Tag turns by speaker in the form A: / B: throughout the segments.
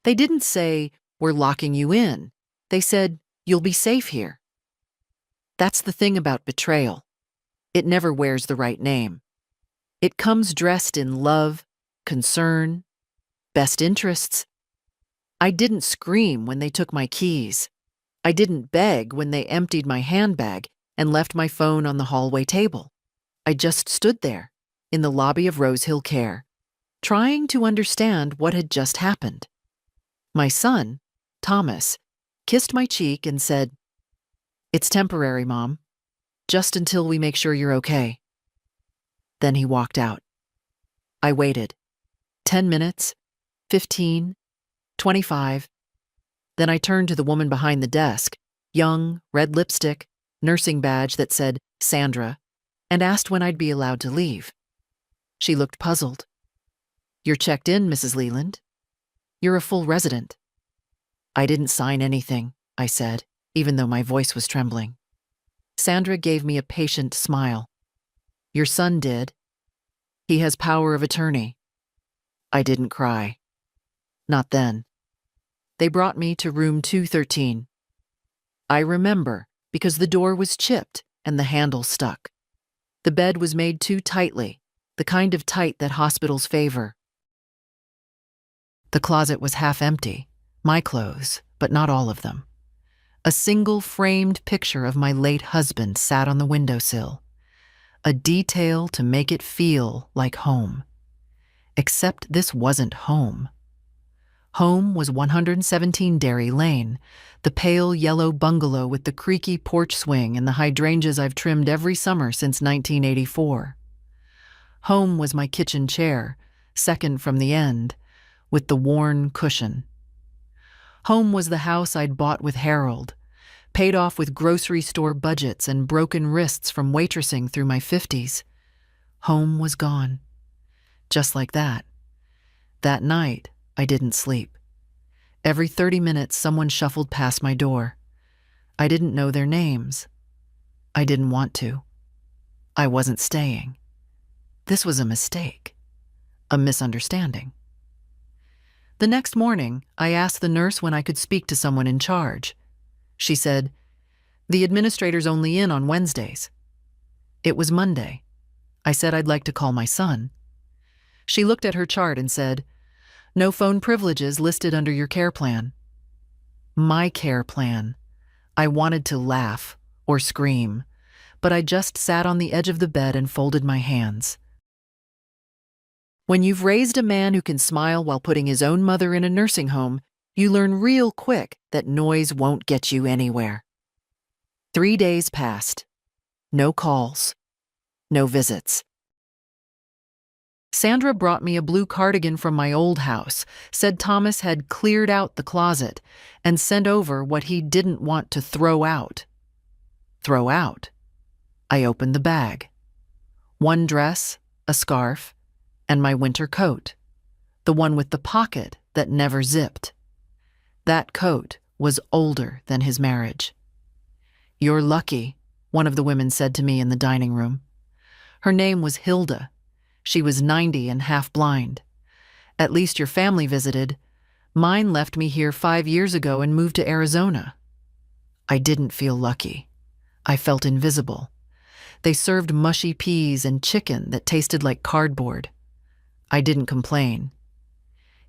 A: They didn't say, "We're locking you in." They said, "You'll be safe here." That's the thing about betrayal. It never wears the right name. It comes dressed in love, concern, best interests. I didn't scream when they took my keys. I didn't beg when they emptied my handbag and left my phone on the hallway table. I just stood there, in the lobby of Rose Hill Care, trying to understand what had just happened. My son, Thomas, kissed my cheek and said, "It's temporary, Mom. Just until we make sure you're okay." Then he walked out. I waited. 10 minutes, 15, 25. Then I turned to the woman behind the desk, young, red lipstick, nursing badge that said Sandra, and asked when I'd be allowed to leave. She looked puzzled. "You're checked in, Mrs. Leland. You're a full resident." "I didn't sign anything," I said, even though my voice was trembling. Sandra gave me a patient smile. "Your son did. He has power of attorney." I didn't cry. Not then. They brought me to room 213. I remember because the door was chipped and the handle stuck. The bed was made too tightly, the kind of tight that hospitals favor. The closet was half empty, my clothes, but not all of them. A single framed picture of my late husband sat on the windowsill, a detail to make it feel like home. Except this wasn't home. Home was 117 Derry Lane, the pale yellow bungalow with the creaky porch swing and the hydrangeas I've trimmed every summer since 1984. Home was my kitchen chair, second from the end, with the worn cushion. Home was the house I'd bought with Harold, paid off with grocery store budgets and broken wrists from waitressing through my 50s. Home was gone. Just like that. That night, I didn't sleep. Every 30 minutes, someone shuffled past my door. I didn't know their names. I didn't want to. I wasn't staying. This was a mistake. A misunderstanding. The next morning, I asked the nurse when I could speak to someone in charge. She said, "The administrator's only in on Wednesdays." It was Monday. I said I'd like to call my son. She looked at her chart and said, "No phone privileges listed under your care plan." My care plan. I wanted to laugh or scream, but I just sat on the edge of the bed and folded my hands. When you've raised a man who can smile while putting his own mother in a nursing home, you learn real quick that noise won't get you anywhere. 3 days passed. No calls. No visits. Sandra brought me a blue cardigan from my old house, said Thomas had cleared out the closet, and sent over what he didn't want to throw out. Throw out? I opened the bag. One dress, a scarf, and my winter coat, the one with the pocket that never zipped. That coat was older than his marriage. "You're lucky," one of the women said to me in the dining room. Her name was Hilda. She was 90 and half blind. "At least your family visited. Mine left me here 5 years ago and moved to Arizona." I didn't feel lucky. I felt invisible. They served mushy peas and chicken that tasted like cardboard. I didn't complain.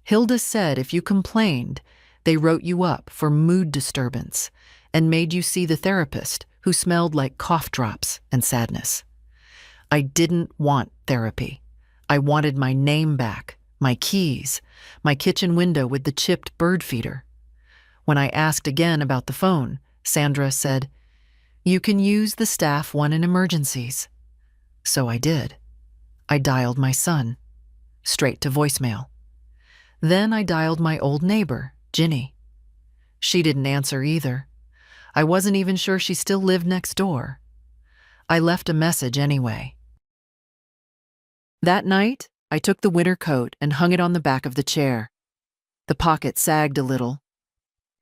A: Hilda said if you complained, they wrote you up for mood disturbance and made you see the therapist who smelled like cough drops and sadness. I didn't want therapy. I wanted my name back, my keys, my kitchen window with the chipped bird feeder. When I asked again about the phone, Sandra said, "You can use the staff one in emergencies." So I did. I dialed my son, straight to voicemail. Then I dialed my old neighbor, Ginny. She didn't answer either. I wasn't even sure she still lived next door. I left a message anyway. That night, I took the winter coat and hung it on the back of the chair. The pocket sagged a little.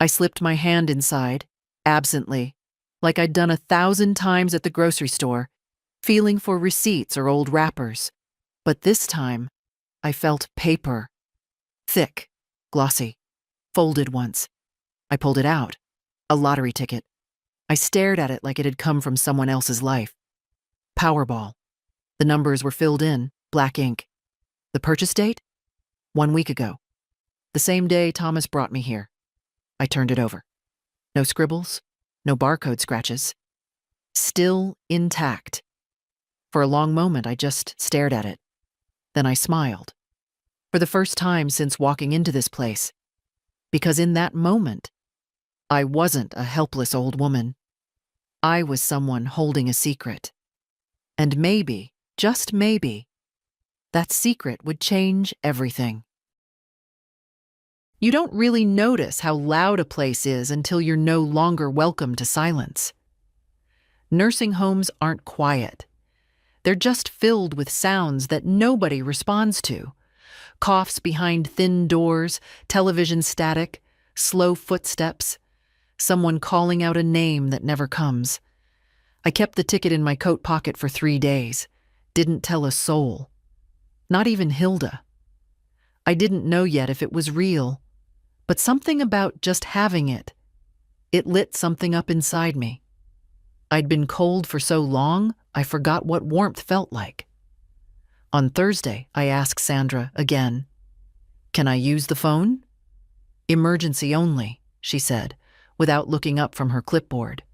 A: I slipped my hand inside, absently, like I'd done 1,000 times at the grocery store, feeling for receipts or old wrappers. But this time, I felt paper. Thick, glossy. folded once. I pulled it out. A lottery ticket. I stared at it like it had come from someone else's life. Powerball. The numbers were filled in, black ink. The purchase date? 1 week ago. The same day Thomas brought me here. I turned it over. No scribbles, no barcode scratches. Still intact. For a long moment, I just stared at it. Then I smiled. For the first time since walking into this place. Because in that moment, I wasn't a helpless old woman. I was someone holding a secret. And maybe, just maybe, that secret would change everything. You don't really notice how loud a place is until you're no longer welcome to silence. Nursing homes aren't quiet. They're just filled with sounds that nobody responds to. Coughs behind thin doors, television static, slow footsteps, someone calling out a name that never comes. I kept the ticket in my coat pocket for 3 days. Didn't tell a soul. Not even Hilda. I didn't know yet if it was real, but something about just having it lit something up inside me. I'd been cold for so long, I forgot what warmth felt like. On Thursday, I asked Sandra again, "Can I use the phone?" "Emergency only," she said, without looking up from her clipboard.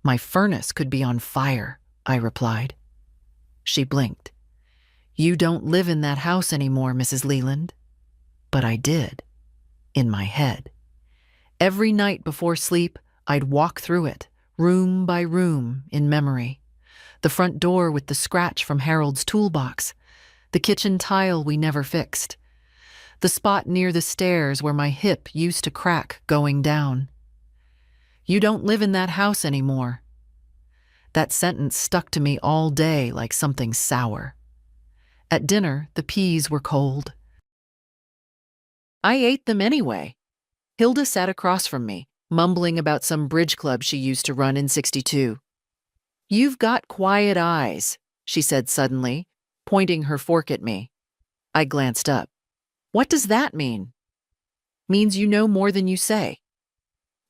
A: "My furnace could be on fire," I replied. She blinked. "You don't live in that house anymore, Mrs. Leland." But I did. In my head. Every night before sleep, I'd walk through it, room by room, in memory. The front door with the scratch from Harold's toolbox. The kitchen tile we never fixed. The spot near the stairs where my hip used to crack going down. "You don't live in that house anymore." That sentence stuck to me all day like something sour. At dinner, the peas were cold. I ate them anyway. Hilda sat across from me, mumbling about some bridge club she used to run in 62. "You've got quiet eyes," she said suddenly, pointing her fork at me. I glanced up. "What does that mean?" "Means you know more than you say."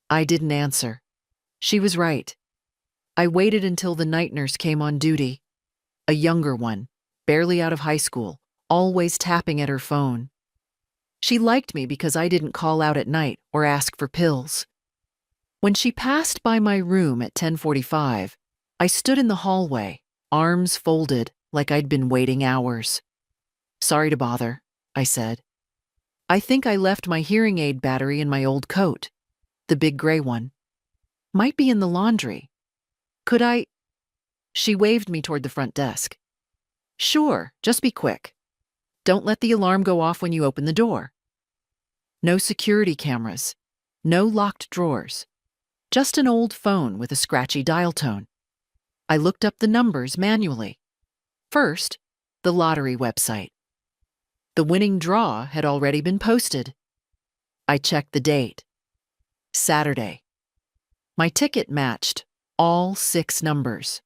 A: I didn't answer. She was right. I waited until the night nurse came on duty. A younger one, barely out of high school, always tapping at her phone. She liked me because I didn't call out at night or ask for pills. When she passed by my room at 10:45, I stood in the hallway, arms folded like I'd been waiting hours. "Sorry to bother," I said. "I think I left my hearing aid battery in my old coat, the big gray one. Might be in the laundry. Could I—" She waved me toward the front desk. "Sure, just be quick. Don't let the alarm go off when you open the door." No security cameras, no locked drawers, just an old phone with a scratchy dial tone. I looked up the numbers manually. First, the lottery website. The winning draw had already been posted. I checked the date. Saturday. My ticket matched all 6 numbers.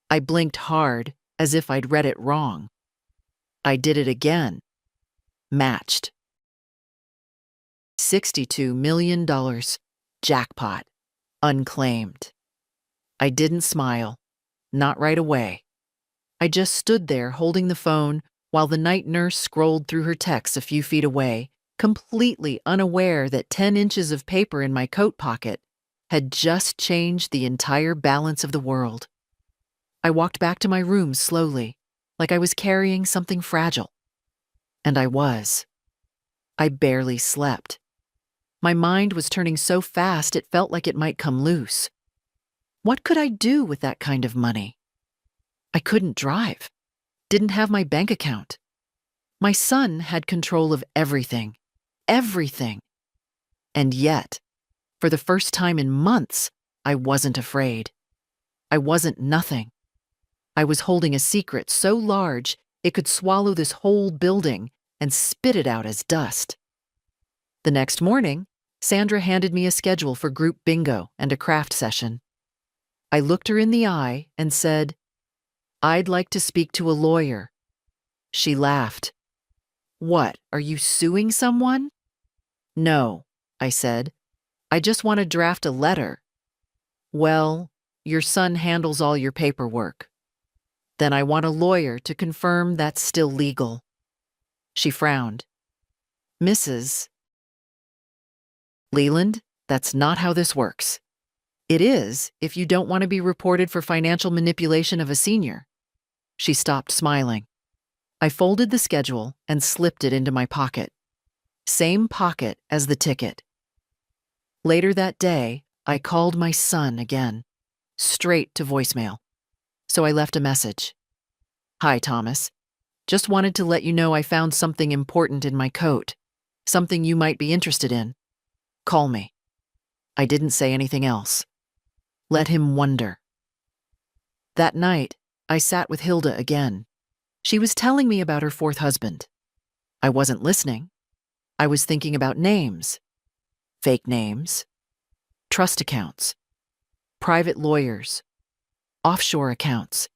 A: I blinked hard, as if I'd read it wrong. I did it again. Matched. $62 million. Jackpot. Unclaimed. I didn't smile. Not right away. I just stood there holding the phone while the night nurse scrolled through her texts a few feet away, completely unaware that 10 inches of paper in my coat pocket had just changed the entire balance of the world. I walked back to my room slowly, like I was carrying something fragile. And I was. I barely slept. My mind was turning so fast it felt like it might come loose. What could I do with that kind of money? I couldn't drive. Didn't have my bank account. My son had control of everything. Everything. And yet, for the first time in months, I wasn't afraid. I wasn't nothing. I was holding a secret so large it could swallow this whole building and spit it out as dust. The next morning, Sandra handed me a schedule for group bingo and a craft session. I looked her in the eye and said, "I'd like to speak to a lawyer." She laughed. "What, are you suing someone?" "No, I said. I just want to draft a letter. Well, your son handles all your paperwork. Then I want a lawyer to confirm that's still legal. She frowned. Mrs. Leland, that's not how this works. It is if you don't want to be reported for financial manipulation of a senior. She stopped smiling. I folded the schedule and slipped it into my pocket. Same pocket as the ticket. Later that day, I called my son again, straight to voicemail. So I left a message. Hi, Thomas. Just wanted to let you know I found something important in my coat. Something you might be interested in. Call me. I didn't say anything else. Let him wonder. That night, I sat with Hilda again. She was telling me about her fourth husband. I wasn't listening. I was thinking about names. Fake names. Trust accounts. Private lawyers. Offshore accounts.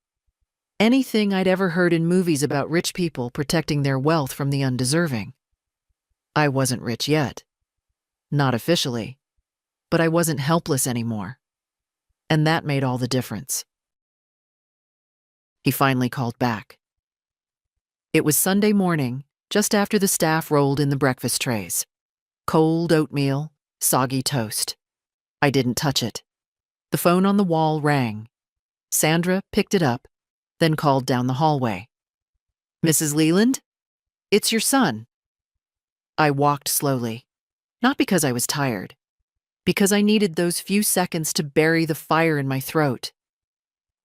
A: Anything I'd ever heard in movies about rich people protecting their wealth from the undeserving. I wasn't rich yet. Not officially. But I wasn't helpless anymore. And that made all the difference. He finally called back. It was Sunday morning, just after the staff rolled in the breakfast trays. Cold oatmeal, soggy toast. I didn't touch it. The phone on the wall rang. Sandra picked it up, then called down the hallway. Mrs. Leland? It's your son. I walked slowly, not because I was tired, because I needed those few seconds to bury the fire in my throat.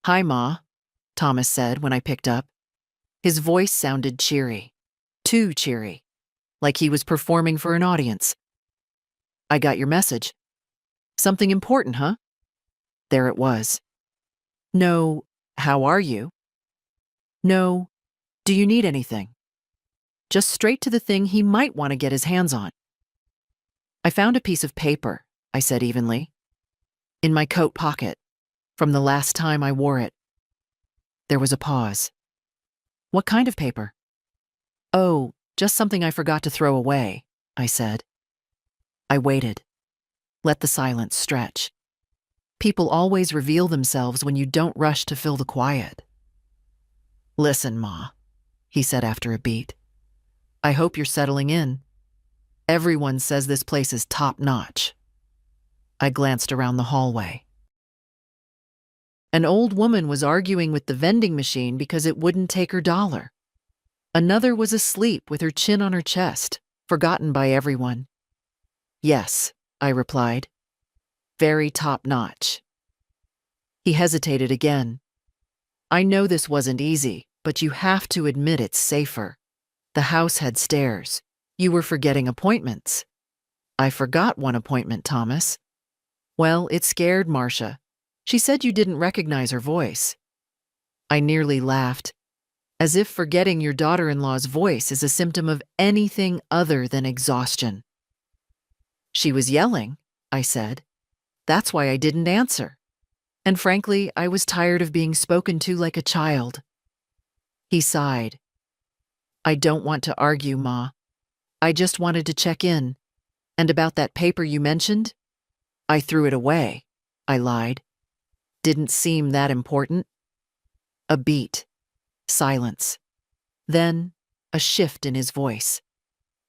A: Hi, Ma, Thomas said when I picked up. His voice sounded cheery, too cheery, like he was performing for an audience. I got your message. Something important, huh? There it was. No, how are you? No, do you need anything? Just straight to the thing he might want to get his hands on. I found a piece of paper, I said evenly. In my coat pocket, from the last time I wore it. There was a pause. What kind of paper? Oh, just something I forgot to throw away, I said. I waited. Let the silence stretch. People always reveal themselves when you don't rush to fill the quiet. Listen, Ma, he said after a beat. I hope you're settling in. Everyone says this place is top-notch. I glanced around the hallway. An old woman was arguing with the vending machine because it wouldn't take her dollar. Another was asleep with her chin on her chest, forgotten by everyone. Yes, I replied. Very top-notch. He hesitated again. I know this wasn't easy, but you have to admit it's safer. The house had stairs. You were forgetting appointments. I forgot one appointment, Thomas. Well, it scared Marcia. She said you didn't recognize her voice. I nearly laughed, as if forgetting your daughter-in-law's voice is a symptom of anything other than exhaustion. She was yelling, I said. That's why I didn't answer. And frankly, I was tired of being spoken to like a child. He sighed. I don't want to argue, Ma. I just wanted to check in. And about that paper you mentioned? I threw it away, I lied. Didn't seem that important. A beat. Silence. Then, a shift in his voice.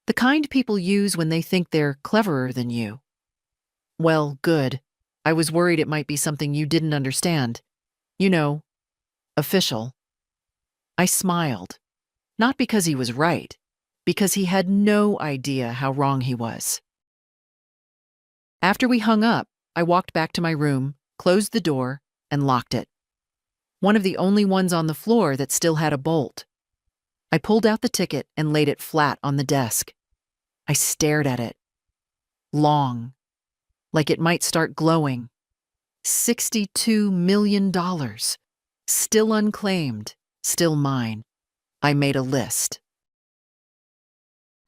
A: The kind people use when they think they're cleverer than you. Well, good. I was worried it might be something you didn't understand. You know, official. I smiled. Not because he was right, because he had no idea how wrong he was. After we hung up, I walked back to my room, closed the door, and locked it. One of the only ones on the floor that still had a bolt. I pulled out the ticket and laid it flat on the desk. I stared at it. Long. Like it might start glowing. $62 million. Still unclaimed, still mine. I made a list.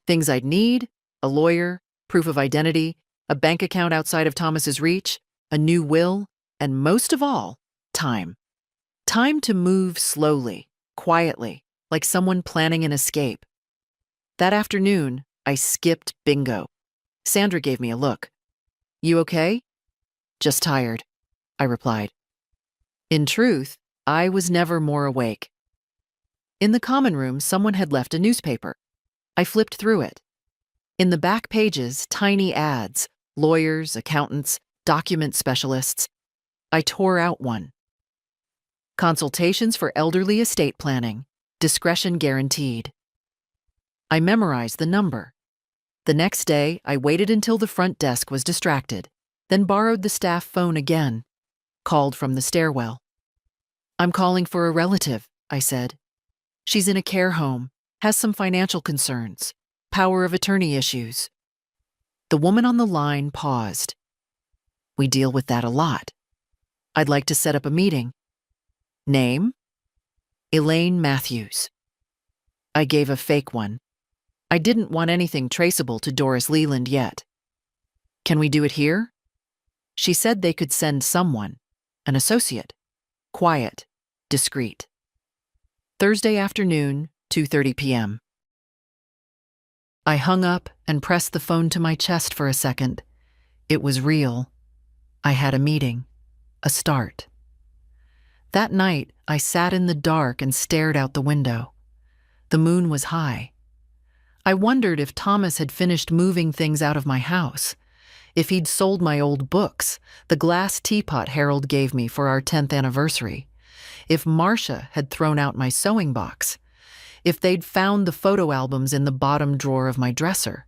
A: Things I'd need: a lawyer, proof of identity, a bank account outside of Thomas's reach, a new will, and most of all, time. Time to move slowly, quietly, like someone planning an escape. That afternoon, I skipped bingo. Sandra gave me a look. You okay? Just tired, I replied. In truth, I was never more awake. In the common room, someone had left a newspaper. I flipped through it. In the back pages, tiny ads, lawyers, accountants, document specialists. I tore out one. Consultations for elderly estate planning, discretion guaranteed. I memorized the number. The next day, I waited until the front desk was distracted, then borrowed the staff phone again, called from the stairwell. I'm calling for a relative, I said. She's in a care home, has some financial concerns, power of attorney issues. The woman on the line paused. We deal with that a lot. I'd like to set up a meeting. Name? Elaine Matthews. I gave a fake one. I didn't want anything traceable to Doris Leland yet. Can we do it here? She said they could send someone, an associate. Quiet, discreet. Thursday afternoon, 2:30 p.m. I hung up and pressed the phone to my chest for a second. It was real. I had a meeting, a start. That night, I sat in the dark and stared out the window. The moon was high. I wondered if Thomas had finished moving things out of my house, if he'd sold my old books, the glass teapot Harold gave me for our 10th anniversary, if Marcia had thrown out my sewing box, if they'd found the photo albums in the bottom drawer of my dresser.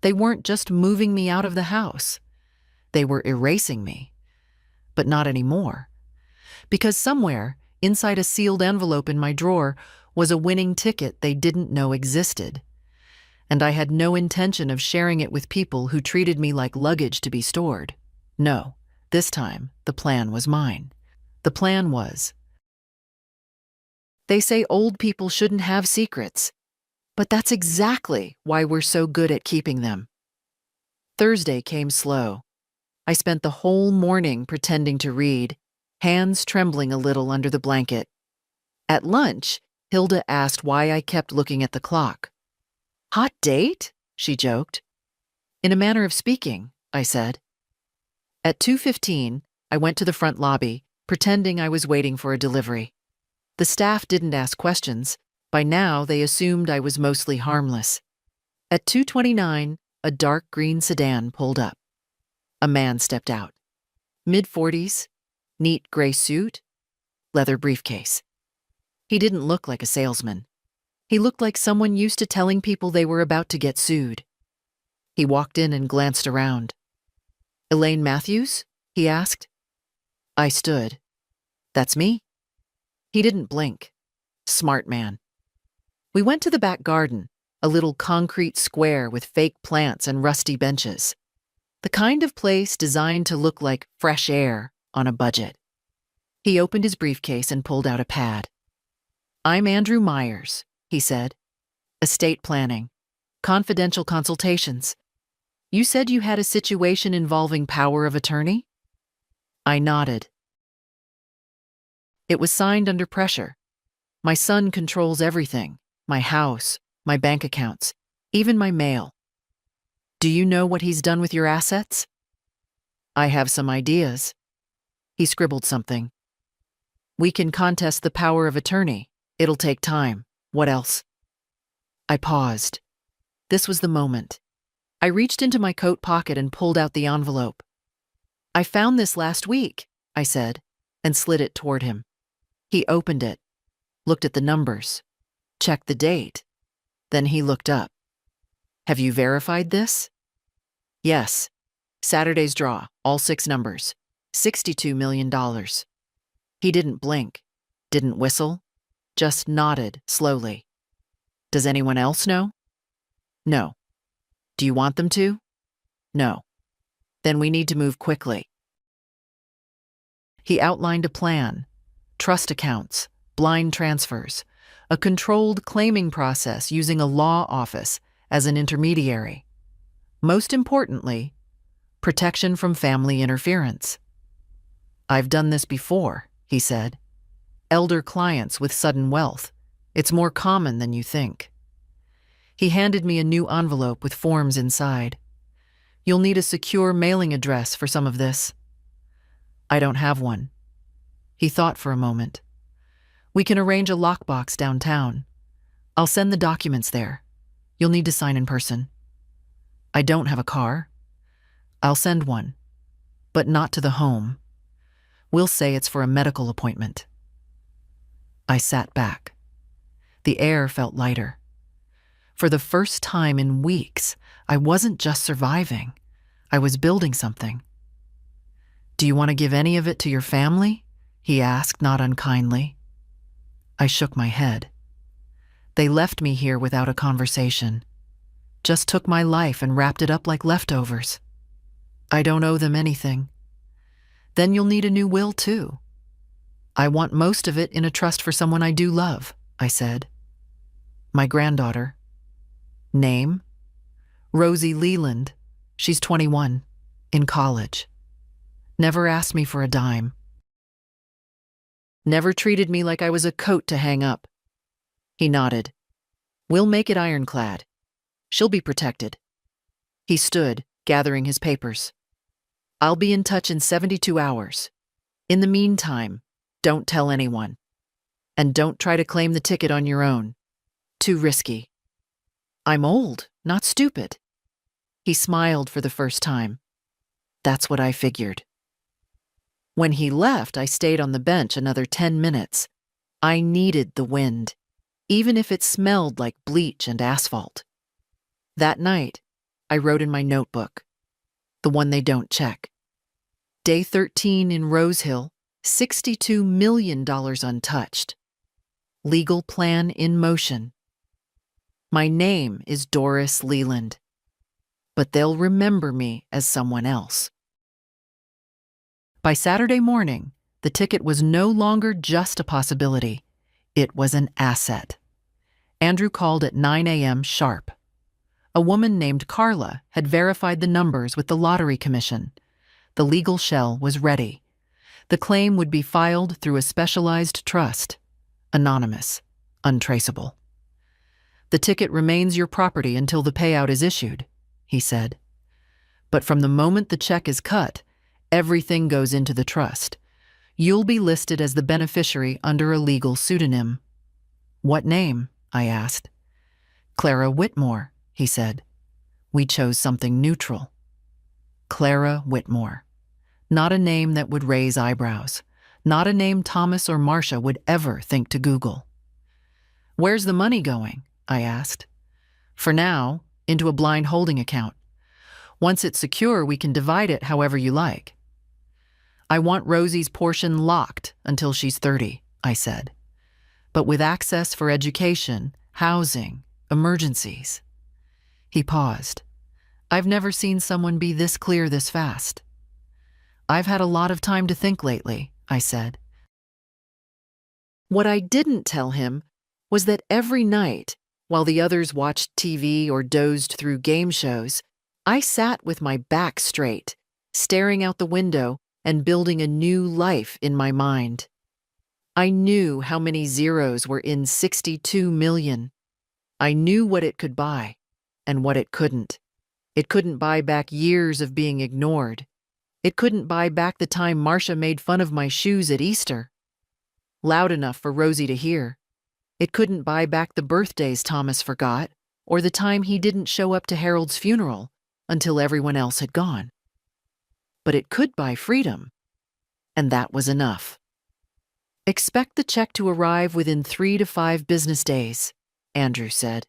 A: They weren't just moving me out of the house. They were erasing me. But not anymore. Because somewhere, inside a sealed envelope in my drawer, was a winning ticket they didn't know existed. And I had no intention of sharing it with people who treated me like luggage to be stored. No, this time, the plan was mine. The plan was, they say old people shouldn't have secrets, but that's exactly why we're so good at keeping them. Thursday came slow. I spent the whole morning pretending to read, hands trembling a little under the blanket. At lunch, Hilda asked why I kept looking at the clock. Hot date? She joked. In a manner of speaking, I said. At 2:15, I went to the front lobby, pretending I was waiting for a delivery. The staff didn't ask questions. By now, they assumed I was mostly harmless. At 2:29, a dark green sedan pulled up. A man stepped out. Mid-40s, neat gray suit, leather briefcase. He didn't look like a salesman. He looked like someone used to telling people they were about to get sued. He walked in and glanced around. Elaine Matthews? He asked. I stood. That's me. He didn't blink. Smart man. We went to the back garden, a little concrete square with fake plants and rusty benches. The kind of place designed to look like fresh air on a budget. He opened his briefcase and pulled out a pad. I'm Andrew Myers, he said. Estate planning. Confidential consultations. You said you had a situation involving power of attorney? I nodded. It was signed under pressure. My son controls everything, my house, my bank accounts, even my mail. Do you know what he's done with your assets? I have some ideas. He scribbled something. We can contest the power of attorney. It'll take time. What else? I paused. This was the moment. I reached into my coat pocket and pulled out the envelope. I found this last week, I said, and slid it toward him. He opened it, looked at the numbers, checked the date. Then he looked up. Have you verified this? Yes. Saturday's draw, all 6 numbers. $62 million. He didn't blink, didn't whistle, just nodded slowly. Does anyone else know? No. Do you want them to? No. Then we need to move quickly. He outlined a plan. Trust accounts, blind transfers, a controlled claiming process using a law office as an intermediary. Most importantly, protection from family interference. I've done this before, he said. Elder clients with sudden wealth. It's more common than you think. He handed me a new envelope with forms inside. You'll need a secure mailing address for some of this. I don't have one. He thought for a moment. We can arrange a lockbox downtown. I'll send the documents there. You'll need to sign in person. I don't have a car. I'll send one, but not to the home. We'll say it's for a medical appointment. I sat back. The air felt lighter. For the first time in weeks, I wasn't just surviving. I was building something. Do you want to give any of it to your family? He asked, not unkindly. I shook my head. They left me here without a conversation. Just took my life and wrapped it up like leftovers. I don't owe them anything. Then you'll need a new will, too. I want most of it in a trust for someone I do love, I said. My granddaughter. Name? Rosie Leland. She's 21, in college. Never asked me for a dime. Never treated me like I was a coat to hang up. He nodded. We'll make it ironclad. She'll be protected. He stood, gathering his papers. I'll be in touch in 72 hours. In the meantime, don't tell anyone. And don't try to claim the ticket on your own. Too risky. I'm old, not stupid. He smiled for the first time. That's what I figured. When he left, I stayed on the bench another 10 minutes. I needed the wind, even if it smelled like bleach and asphalt. That night, I wrote in my notebook, the one they don't check. Day 13 in Rose Hill, $62 million untouched. Legal plan in motion. My name is Doris Leland, but they'll remember me as someone else. By Saturday morning, the ticket was no longer just a possibility. It was an asset. Andrew called at 9 a.m. sharp. A woman named Carla had verified the numbers with the Lottery Commission. The legal shell was ready. The claim would be filed through a specialized trust. Anonymous, untraceable. The ticket remains your property until the payout is issued, he said. But from the moment the check is cut, everything goes into the trust. You'll be listed as the beneficiary under a legal pseudonym. What name? I asked. Clara Whitmore, he said. We chose something neutral. Clara Whitmore. Not a name that would raise eyebrows. Not a name Thomas or Marcia would ever think to Google. Where's the money going? I asked. For now, into a blind holding account. Once it's secure, we can divide it however you like. I want Rosie's portion locked until she's 30, I said. But with access for education, housing, emergencies. He paused. I've never seen someone be this clear this fast. I've had a lot of time to think lately, I said. What I didn't tell him was that every night, while the others watched TV or dozed through game shows, I sat with my back straight, staring out the window and building a new life in my mind. I knew how many zeros were in 62 million. I knew what it could buy and what it couldn't. It couldn't buy back years of being ignored. It couldn't buy back the time Marcia made fun of my shoes at Easter. Loud enough for Rosie to hear. It couldn't buy back the birthdays Thomas forgot, or the time he didn't show up to Harold's funeral until everyone else had gone. But it could buy freedom, and that was enough. Expect the check to arrive within 3 to 5 business days, Andrew said.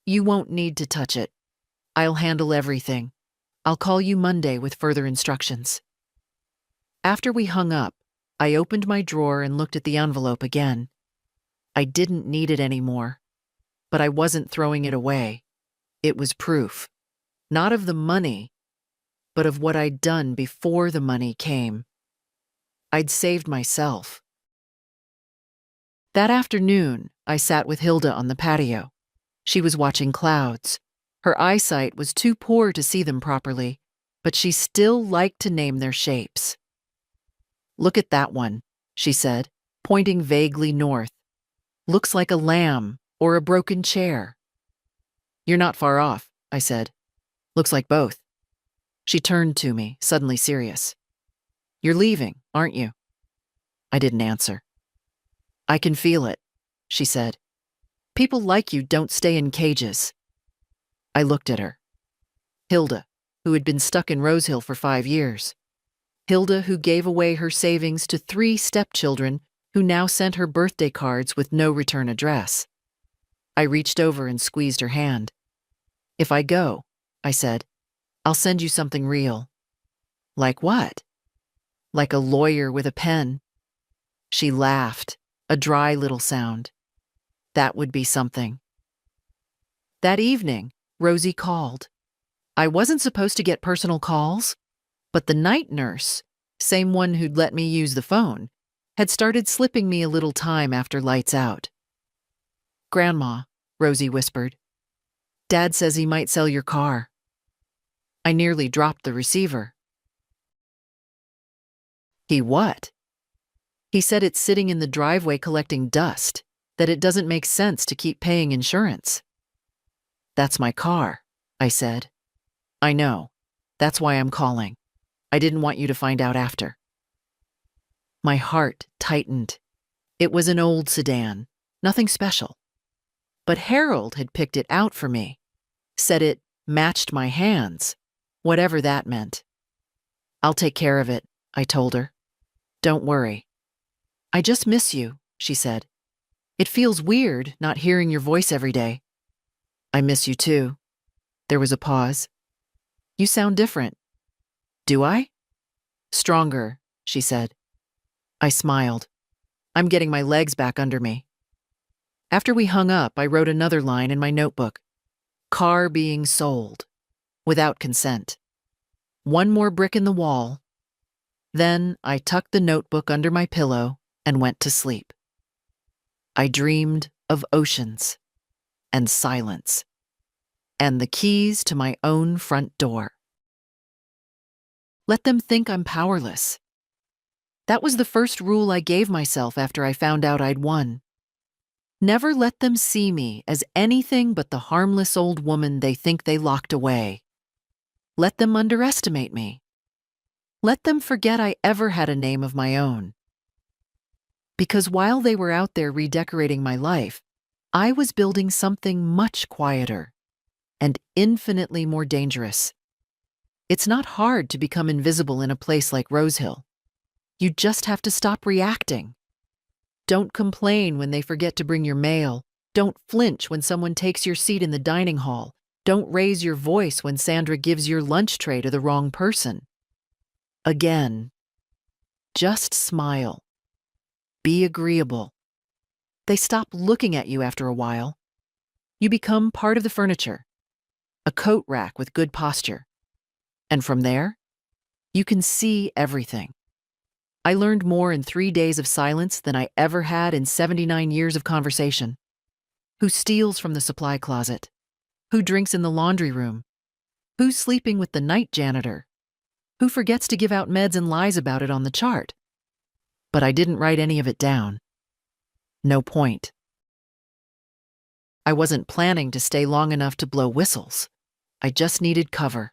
A: You won't need to touch it. I'll handle everything. I'll call you Monday with further instructions. After we hung up, I opened my drawer and looked at the envelope again. I didn't need it anymore, but I wasn't throwing it away. It was proof, not of the money, but of what I'd done before the money came. I'd saved myself. That afternoon, I sat with Hilda on the patio. She was watching clouds. Her eyesight was too poor to see them properly, but she still liked to name their shapes. Look at that one, she said, pointing vaguely north. Looks like a lamb or a broken chair. You're not far off, I said. Looks like both. She turned to me, suddenly serious. You're leaving, aren't you? I didn't answer. I can feel it, she said. People like you don't stay in cages. I looked at her. Hilda, who had been stuck in Rosehill for 5 years. Hilda, who gave away her savings to 3 stepchildren who now sent her birthday cards with no return address. I reached over and squeezed her hand. If I go, I said, I'll send you something real. Like what? Like a lawyer with a pen. She laughed, a dry little sound. That would be something. That evening, Rosie called. I wasn't supposed to get personal calls, but the night nurse, same one who'd let me use the phone, had started slipping me a little time after lights out. Grandma, Rosie whispered, Dad says he might sell your car. I nearly dropped the receiver. He what? He said it's sitting in the driveway collecting dust, that it doesn't make sense to keep paying insurance. That's my car, I said. I know. That's why I'm calling. I didn't want you to find out after. My heart tightened. It was an old sedan, nothing special. But Harold had picked it out for me, said it matched my hands, whatever that meant. I'll take care of it, I told her. Don't worry. I just miss you, she said. It feels weird not hearing your voice every day. I miss you too. There was a pause. You sound different. Do I? Stronger, she said. I smiled. I'm getting my legs back under me. After we hung up, I wrote another line in my notebook. Car being sold. Without consent. One more brick in the wall. Then I tucked the notebook under my pillow and went to sleep. I dreamed of oceans and silence and the keys to my own front door. Let them think I'm powerless. That was the first rule I gave myself after I found out I'd won. Never let them see me as anything but the harmless old woman they think they locked away. Let them underestimate me. Let them forget I ever had a name of my own. Because while they were out there redecorating my life, I was building something much quieter and infinitely more dangerous. It's not hard to become invisible in a place like Rosehill. You just have to stop reacting. Don't complain when they forget to bring your mail. Don't flinch when someone takes your seat in the dining hall. Don't raise your voice when Sandra gives your lunch tray to the wrong person. Again, just smile. Be agreeable. They stop looking at you after a while. You become part of the furniture, a coat rack with good posture. And from there, you can see everything. I learned more in 3 days of silence than I ever had in 79 years of conversation. Who steals from the supply closet? Who drinks in the laundry room? Who's sleeping with the night janitor? Who forgets to give out meds and lies about it on the chart? But I didn't write any of it down. No point. I wasn't planning to stay long enough to blow whistles. I just needed cover.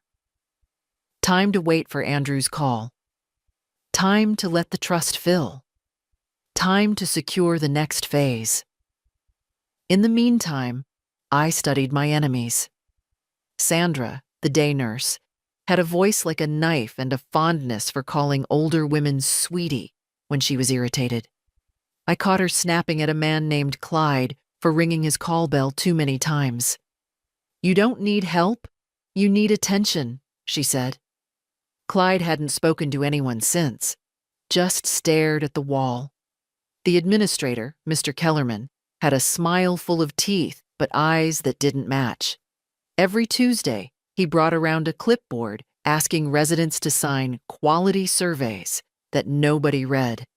A: Time to wait for Andrew's call. Time to let the trust fill. Time to secure the next phase. In the meantime, I studied my enemies. Sandra, the day nurse, had a voice like a knife and a fondness for calling older women sweetie when she was irritated. I caught her snapping at a man named Clyde for ringing his call bell too many times. You don't need help, you need attention, she said. Clyde hadn't spoken to anyone since, just stared at the wall. The administrator, Mr. Kellerman, had a smile full of teeth but eyes that didn't match. Every Tuesday, he brought around a clipboard asking residents to sign quality surveys that nobody read.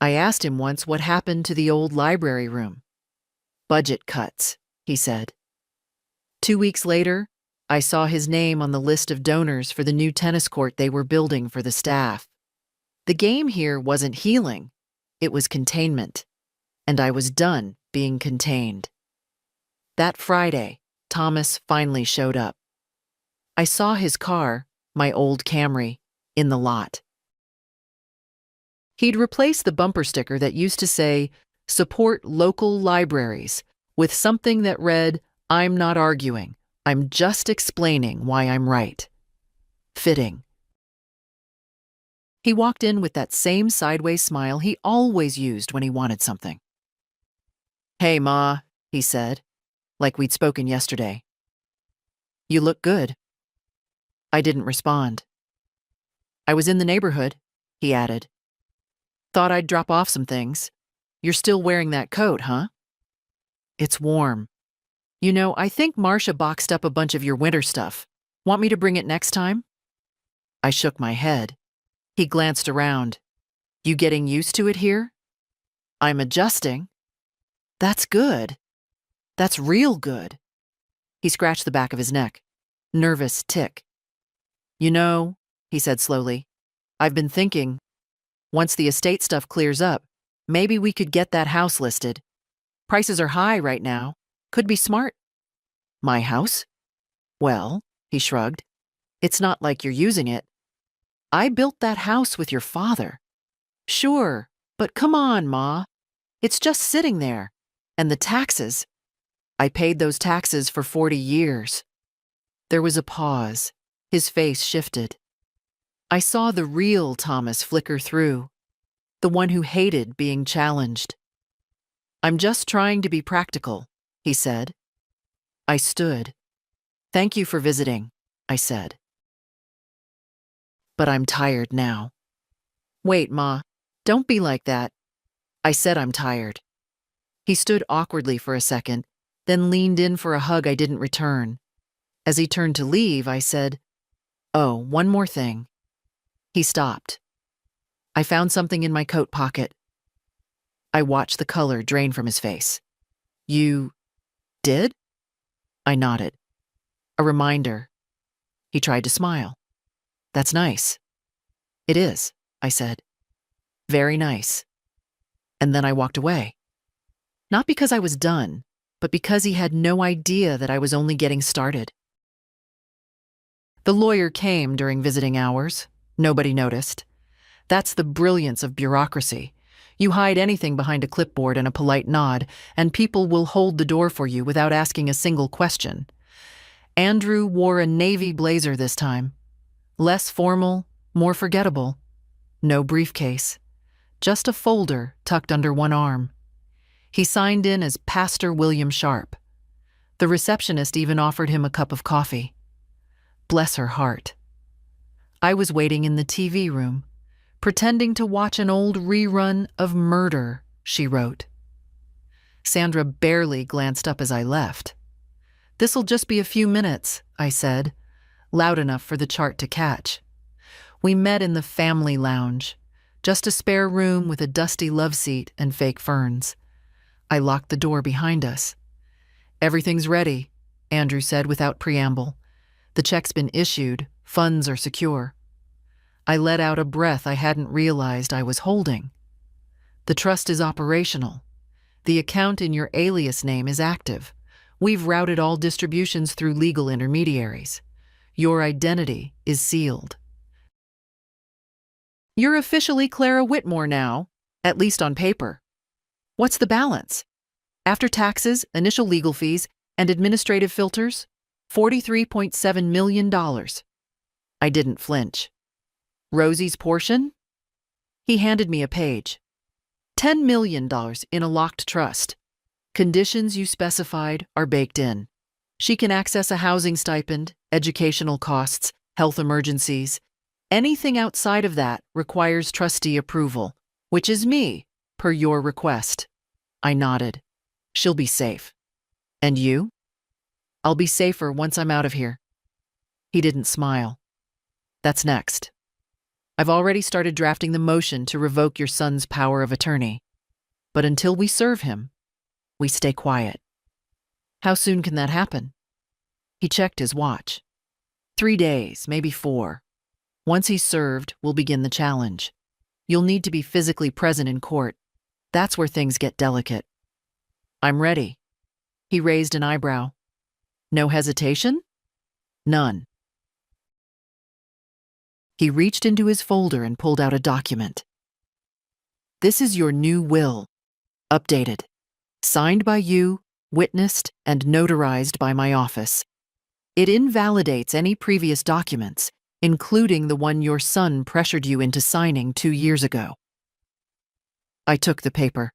A: I asked him once what happened to the old library room. Budget cuts, he said. 2 weeks later, I saw his name on the list of donors for the new tennis court they were building for the staff. The game here wasn't healing, it was containment, and I was done being contained. That Friday, Thomas finally showed up. I saw his car, my old Camry, in the lot. He'd replaced the bumper sticker that used to say, "Support local libraries," with something that read, "I'm not arguing. I'm just explaining why I'm right." Fitting. He walked in with that same sideways smile he always used when he wanted something. "Hey, Ma," he said, like we'd spoken yesterday. "You look good." I didn't respond. "I was in the neighborhood," he added. "Thought I'd drop off some things. You're still wearing that coat, huh?" "It's warm. You know, I think Marcia boxed up a bunch of your winter stuff. Want me to bring it next time?" I shook my head. He glanced around. "You getting used to it here?" "I'm adjusting." "That's good. That's real good." He scratched the back of his neck. Nervous tick. "You know," he said slowly, "I've been thinking, once the estate stuff clears up, maybe we could get that house listed. Prices are high right now. Could be smart." "My house?" "Well," he shrugged, "it's not like you're using it. I built that house with your father." "Sure, but come on, Ma. It's just sitting there. And the taxes. I paid those taxes for 40 years. There was a pause. His face shifted. I saw the real Thomas flicker through, the one who hated being challenged. "I'm just trying to be practical," he said. I stood. "Thank you for visiting," I said. "But I'm tired now." "Wait, Ma. Don't be like that." I said I'm tired. He stood awkwardly for a second, then leaned in for a hug I didn't return. As he turned to leave, I said, "Oh, one more thing." He stopped. I found something in my coat pocket. I watched the color drain from his face. "You did?" I nodded. "A reminder." He tried to smile. "That's nice." "It is," I said. "Very nice." And then I walked away. Not because I was done, but because he had no idea that I was only getting started. The lawyer came during visiting hours. Nobody noticed. That's the brilliance of bureaucracy. You hide anything behind a clipboard and a polite nod, and people will hold the door for you without asking a single question. Andrew wore a navy blazer this time. Less formal, more forgettable. No briefcase. Just a folder tucked under one arm. He signed in as Pastor William Sharp. The receptionist even offered him a cup of coffee. Bless her heart. I was waiting in the TV room, pretending to watch an old rerun of Murder, she wrote. Sandra barely glanced up as I left. "This'll just be a few minutes," I said, loud enough for the chart to catch. We met in the family lounge, just a spare room with a dusty love seat and fake ferns. I locked the door behind us. "Everything's ready," Andrew said without preamble. "The check's been issued, funds are secure." I let out a breath I hadn't realized I was holding. "The trust is operational. The account in your alias name is active. We've routed all distributions through legal intermediaries. Your identity is sealed. You're officially Clara Whitmore now, at least on paper. What's the balance? After taxes, initial legal fees, and administrative filters, $43.7 million. I didn't flinch. Rosie's portion? He handed me a page. $10 million in a locked trust. Conditions you specified are baked in. She can access a housing stipend, educational costs, health emergencies. Anything outside of that requires trustee approval, which is me, per your request. I nodded. She'll be safe. And you? I'll be safer once I'm out of here. He didn't smile. That's next. I've already started drafting the motion to revoke your son's power of attorney. But until we serve him, we stay quiet. How soon can that happen? He checked his watch. 3 days, maybe 4. Once he's served, we'll begin the challenge. You'll need to be physically present in court. That's where things get delicate. I'm ready. He raised an eyebrow. No hesitation? None. He reached into his folder and pulled out a document. This is your new will, updated, signed by you, witnessed, and notarized by my office. It invalidates any previous documents, including the one your son pressured you into signing 2 years ago. I took the paper.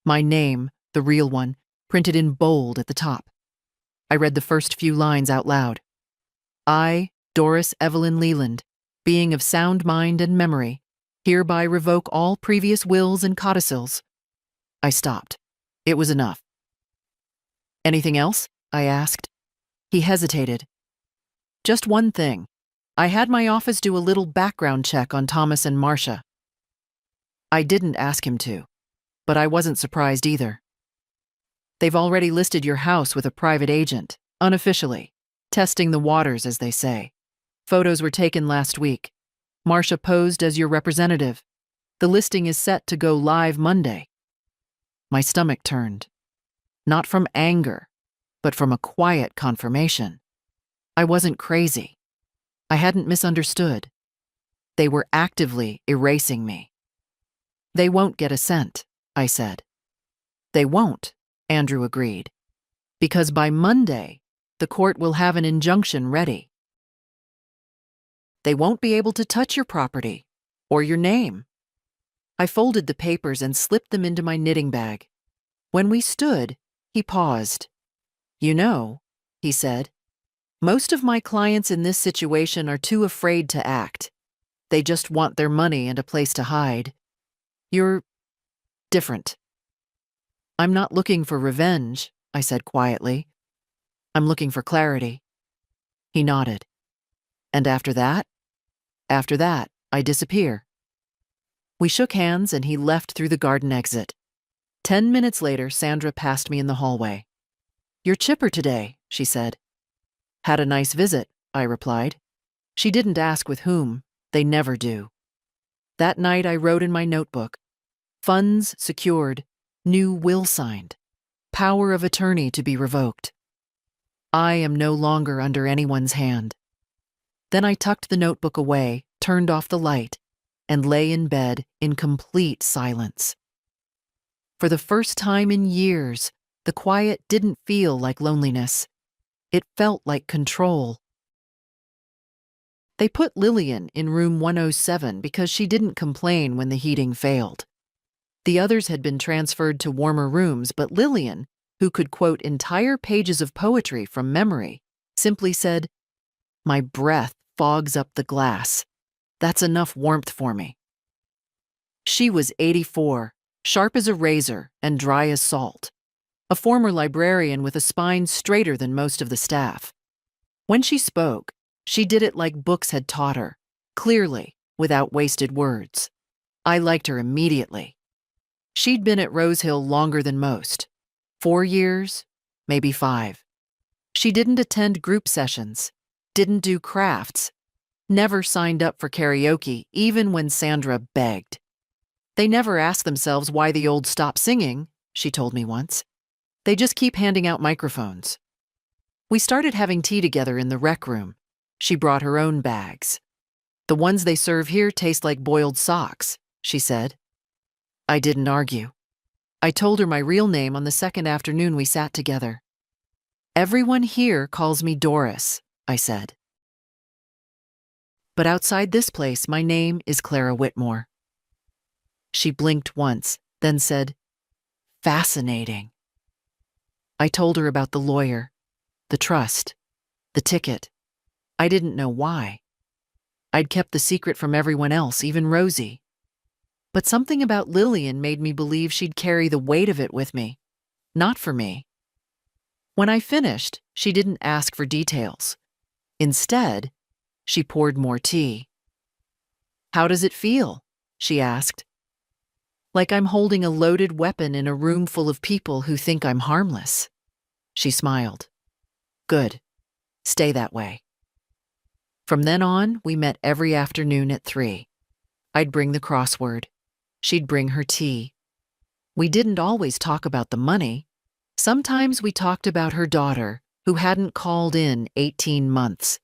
A: My name, the real one, printed in bold at the top. I read the first few lines out loud. I, Doris Evelyn Leland, being of sound mind and memory, hereby revoke all previous wills and codicils. I stopped. It was enough. Anything else? I asked. He hesitated. Just one thing. I had my office do a little background check on Thomas and Marcia. I didn't ask him to, but I wasn't surprised either. They've already listed your house with a private agent, unofficially, testing the waters, as they say. Photos were taken last week. Marcia posed as your representative. The listing is set to go live Monday. My stomach turned. Not from anger, but from a quiet confirmation. I wasn't crazy. I hadn't misunderstood. They were actively erasing me. They won't get a cent, I said. They won't, Andrew agreed. Because by Monday, the court will have an injunction ready. They won't be able to touch your property or your name. I folded the papers and slipped them into my knitting bag. When we stood, he paused. You know, he said, most of my clients in this situation are too afraid to act. They just want their money and a place to hide. You're different. I'm not looking for revenge, I said quietly. I'm looking for clarity. He nodded. And after that? After that, I disappear. We shook hands and he left through the garden exit. 10 minutes later, Sandra passed me in the hallway. You're chipper today, she said. Had a nice visit, I replied. She didn't ask with whom. They never do. That night I wrote in my notebook, funds secured, new will signed, power of attorney to be revoked. I am no longer under anyone's hand. Then I tucked the notebook away, turned off the light, and lay in bed in complete silence. For the first time in years, the quiet didn't feel like loneliness. It felt like control. They put Lillian in room 107 because she didn't complain when the heating failed. The others had been transferred to warmer rooms, but Lillian, who could quote entire pages of poetry from memory, simply said, "My breath fogs up the glass. That's enough warmth for me." She was 84, sharp as a razor and dry as salt, a former librarian with a spine straighter than most of the staff. When she spoke, she did it like books had taught her, clearly, without wasted words. I liked her immediately. She'd been at Rose Hill longer than most. 4 years, maybe 5. She didn't attend group sessions, didn't do crafts, never signed up for karaoke, even when Sandra begged. They never ask themselves why the old stop singing, she told me once. They just keep handing out microphones. We started having tea together in the rec room. She brought her own bags. The ones they serve here taste like boiled socks, she said. I didn't argue. I told her my real name on the second afternoon we sat together. Everyone here calls me Doris, I said. But outside this place, my name is Clara Whitmore. She blinked once, then said, fascinating. I told her about the lawyer, the trust, the ticket. I didn't know why. I'd kept the secret from everyone else, even Rosie. But something about Lillian made me believe she'd carry the weight of it with me, not for me. When I finished, she didn't ask for details. Instead, she poured more tea. How does it feel? She asked. Like I'm holding a loaded weapon in a room full of people who think I'm harmless. She smiled. Good. Stay that way. From then on, we met every afternoon at 3. I'd bring the crossword. She'd bring her tea. We didn't always talk about the money. Sometimes we talked about her daughter, who hadn't called in 18 months.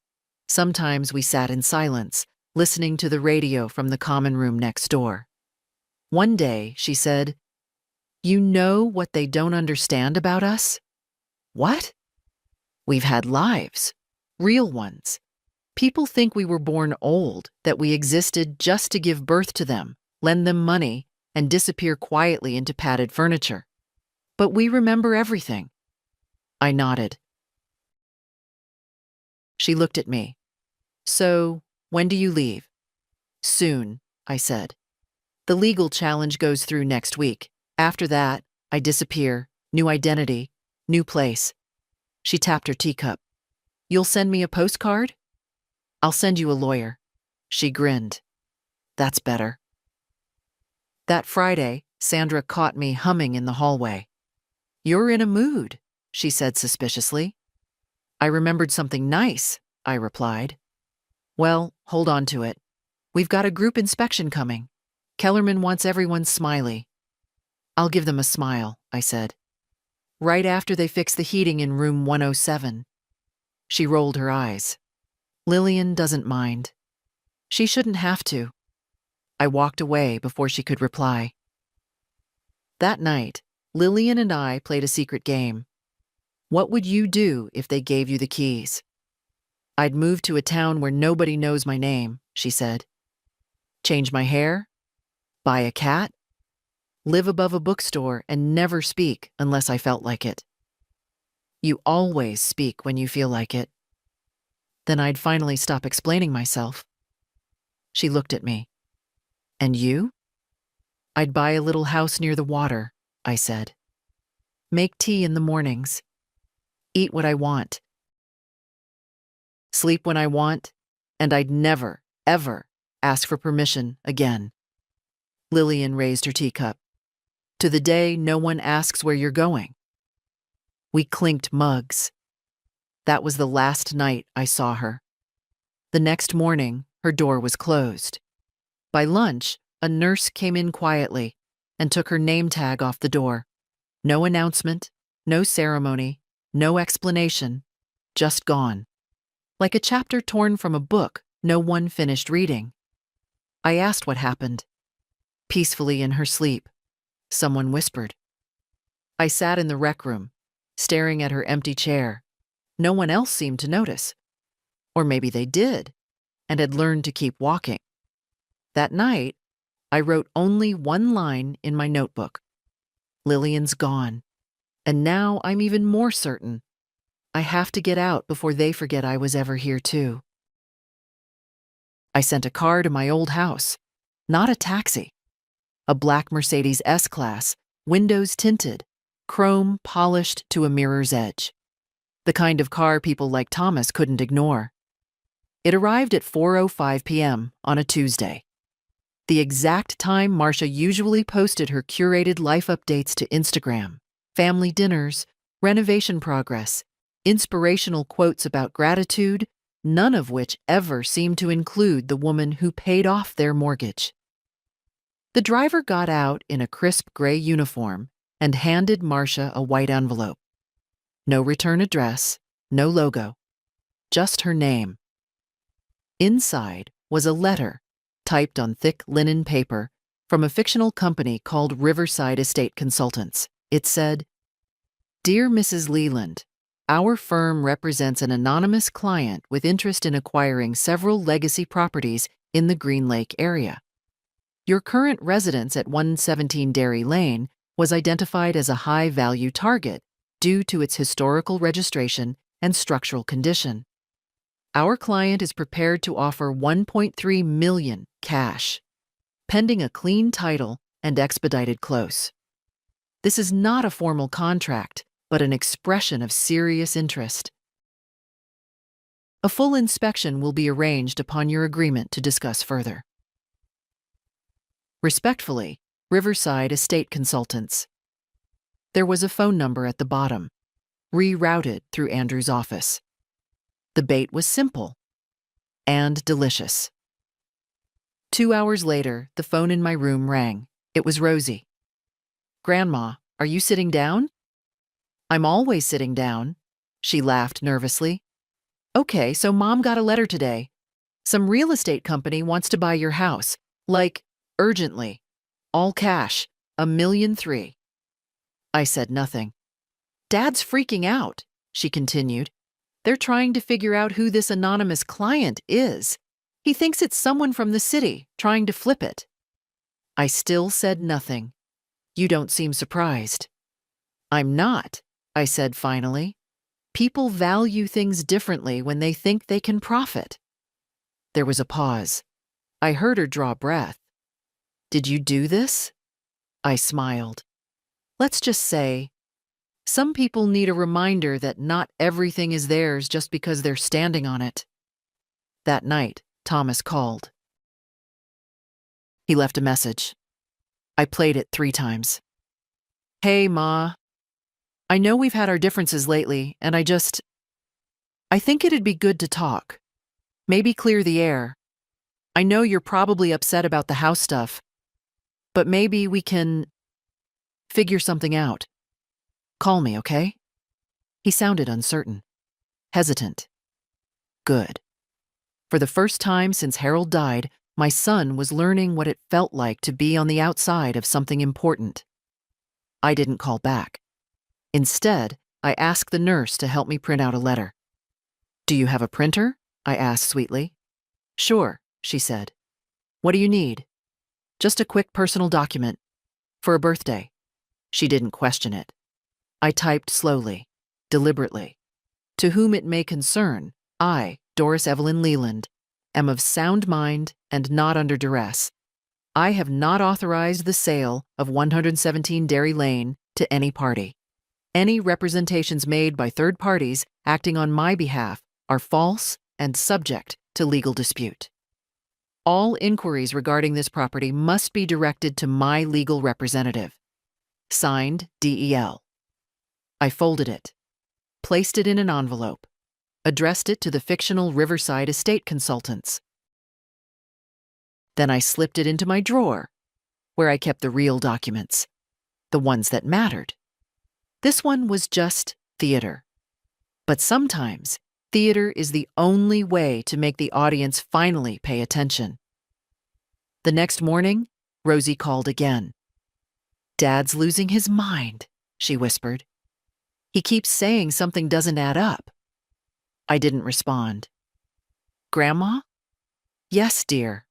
A: Sometimes we sat in silence, listening to the radio from the common room next door. One day, she said, "You know what they don't understand about us?" "What?" "We've had lives. Real ones. People think we were born old, that we existed just to give birth to them, lend them money, and disappear quietly into padded furniture. But we remember everything." I nodded. She looked at me. "So, when do you leave?" "Soon," I said. "The legal challenge goes through next week. After that, I disappear. New identity. New place." She tapped her teacup. "You'll send me a postcard?" "I'll send you a lawyer." She grinned. "That's better." That Friday, Sandra caught me humming in the hallway. "You're in a mood," she said suspiciously. "I remembered something nice," I replied. "Well, hold on to it. We've got a group inspection coming. Kellerman wants everyone smiley." "I'll give them a smile," I said. "Right after they fix the heating in room 107. She rolled her eyes. "Lillian doesn't mind." "She shouldn't have to." I walked away before she could reply. That night, Lillian and I played a secret game. "What would you do if they gave you the keys?" "I'd move to a town where nobody knows my name," she said. "Change my hair? Buy a cat? Live above a bookstore and never speak unless I felt like it." "You always speak when you feel like it." Then I'd finally stop explaining myself. She looked at me. "And you?" "I'd buy a little house near the water," I said. "Make tea in the mornings. Eat what I want. Sleep when I want, and I'd never, ever ask for permission again." Lillian raised her teacup. "To the day no one asks where you're going." We clinked mugs. That was the last night I saw her. The next morning, her door was closed. By lunch, a nurse came in quietly and took her name tag off the door. No announcement, no ceremony, no explanation, just gone. Like a chapter torn from a book no one finished reading. I asked what happened. Peacefully in her sleep, someone whispered. I sat in the rec room, staring at her empty chair. No one else seemed to notice. Or maybe they did, and had learned to keep walking. That night, I wrote only one line in my notebook. "Lillian's gone. And now I'm even more certain. I have to get out before they forget I was ever here too." I sent a car to my old house. Not a taxi. A black Mercedes S-Class, windows tinted, chrome polished to a mirror's edge. The kind of car people like Thomas couldn't ignore. It arrived at 4:05 p.m. on a Tuesday. The exact time Marcia usually posted her curated life updates to Instagram. Family dinners, renovation progress, inspirational quotes about gratitude, none of which ever seemed to include the woman who paid off their mortgage. The driver got out in a crisp gray uniform and handed Marcia a white envelope. No return address, no logo, just her name. Inside was a letter, typed on thick linen paper, from a fictional company called Riverside Estate Consultants. It said, "Dear Mrs. Leland, our firm represents an anonymous client with interest in acquiring several legacy properties in the Green Lake area. Your current residence at 117 Dairy Lane was identified as a high-value target due to its historical registration and structural condition. Our client is prepared to offer $1.3 million cash, pending a clean title and expedited close. This is not a formal contract, but an expression of serious interest. A full inspection will be arranged upon your agreement to discuss further. Respectfully, Riverside Estate Consultants." There was a phone number at the bottom, rerouted through Andrew's office. The bait was simple and delicious. 2 hours later, the phone in my room rang. It was Rosie. "Grandma, are you sitting down?" "I'm always sitting down." She laughed nervously. "Okay, so Mom got a letter today. Some real estate company wants to buy your house. Like, urgently. All cash. $1.3 million. I said nothing. Dad's freaking out, she continued. They're trying to figure out who this anonymous client is. He thinks it's someone from the city trying to flip it. I still said nothing. You don't seem surprised. I'm not, I said finally. People value things differently when they think they can profit. There was a pause. I heard her draw breath. Did you do this? I smiled. Let's just say, some people need a reminder that not everything is theirs just because they're standing on it. That night, Thomas called. He left a message. I played it 3 times. Hey, Ma. I know we've had our differences lately, and I think it'd be good to talk. Maybe clear the air. I know you're probably upset about the house stuff, but maybe we can figure something out. Call me, okay? He sounded uncertain, hesitant. Good. For the first time since Harold died, my son was learning what it felt like to be on the outside of something important. I didn't call back. Instead, I asked the nurse to help me print out a letter. Do you have a printer? I asked sweetly. Sure, she said. What do you need? Just a quick personal document. For a birthday. She didn't question it. I typed slowly, deliberately. To whom it may concern, I, Doris Evelyn Leland, am of sound mind and not under duress. I have not authorized the sale of 117 Dairy Lane to any party. Any representations made by third parties acting on my behalf are false and subject to legal dispute. All inquiries regarding this property must be directed to my legal representative. Signed, DEL. I folded it, placed it in an envelope, addressed it to the fictional Riverside estate consultants. Then I slipped it into my drawer, where I kept the real documents, the ones that mattered. This one was just theater. But sometimes, theater is the only way to make the audience finally pay attention. The next morning, Rosie called again. Dad's losing his mind, she whispered. He keeps saying something doesn't add up. I didn't respond. Grandma? Yes, dear.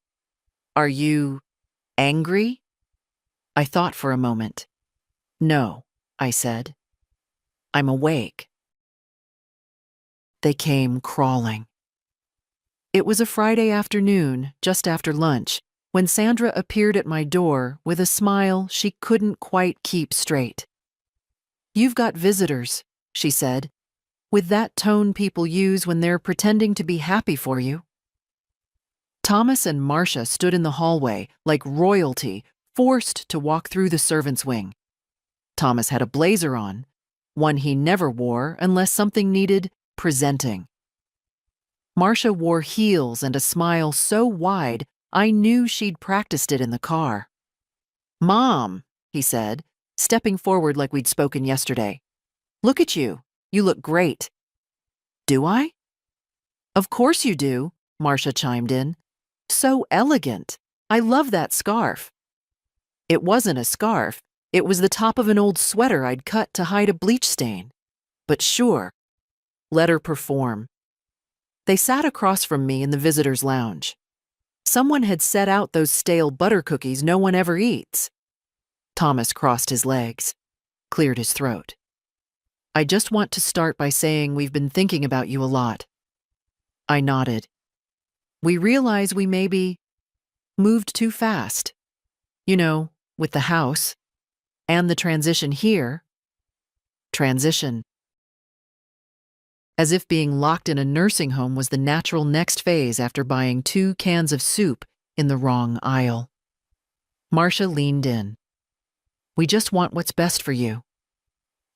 A: Are you angry? I thought for a moment. No, I said. I'm awake. They came crawling. It was a Friday afternoon, just after lunch, when Sandra appeared at my door with a smile she couldn't quite keep straight. You've got visitors, she said, with that tone people use when they're pretending to be happy for you. Thomas and Marcia stood in the hallway like royalty, forced to walk through the servants' wing. Thomas had a blazer on, one he never wore unless something needed presenting. Marcia wore heels and a smile so wide I knew she'd practiced it in the car. Mom, he said, stepping forward like we'd spoken yesterday. Look at you. You look great. Do I? Of course you do, Marcia chimed in. So elegant. I love that scarf. It wasn't a scarf. It was the top of an old sweater I'd cut to hide a bleach stain. But sure. Let her perform. They sat across from me in the visitors' lounge. Someone had set out those stale butter cookies no one ever eats. Thomas crossed his legs, cleared his throat. I just want to start by saying we've been thinking about you a lot. I nodded. We realize we maybe moved too fast. You know, with the house. And the transition here. Transition. As if being locked in a nursing home was the natural next phase after buying 2 cans of soup in the wrong aisle. Marcia leaned in. We just want what's best for you.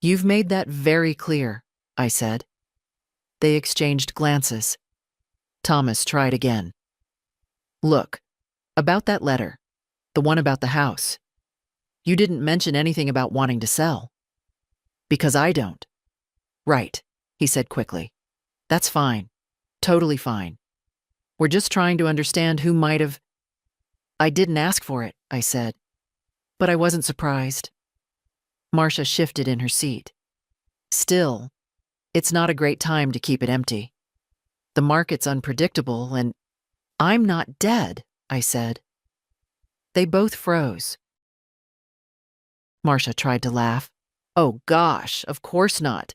A: You've made that very clear, I said. They exchanged glances. Thomas tried again. Look, about that letter, the one about the house. You didn't mention anything about wanting to sell. Because I don't. Right, he said quickly. That's fine. Totally fine. We're just trying to understand who might have. I didn't ask for it, I said. But I wasn't surprised. Marcia shifted in her seat. Still, it's not a great time to keep it empty. The market's unpredictable and I'm not dead, I said. They both froze. Marcia tried to laugh. Oh gosh, of course not.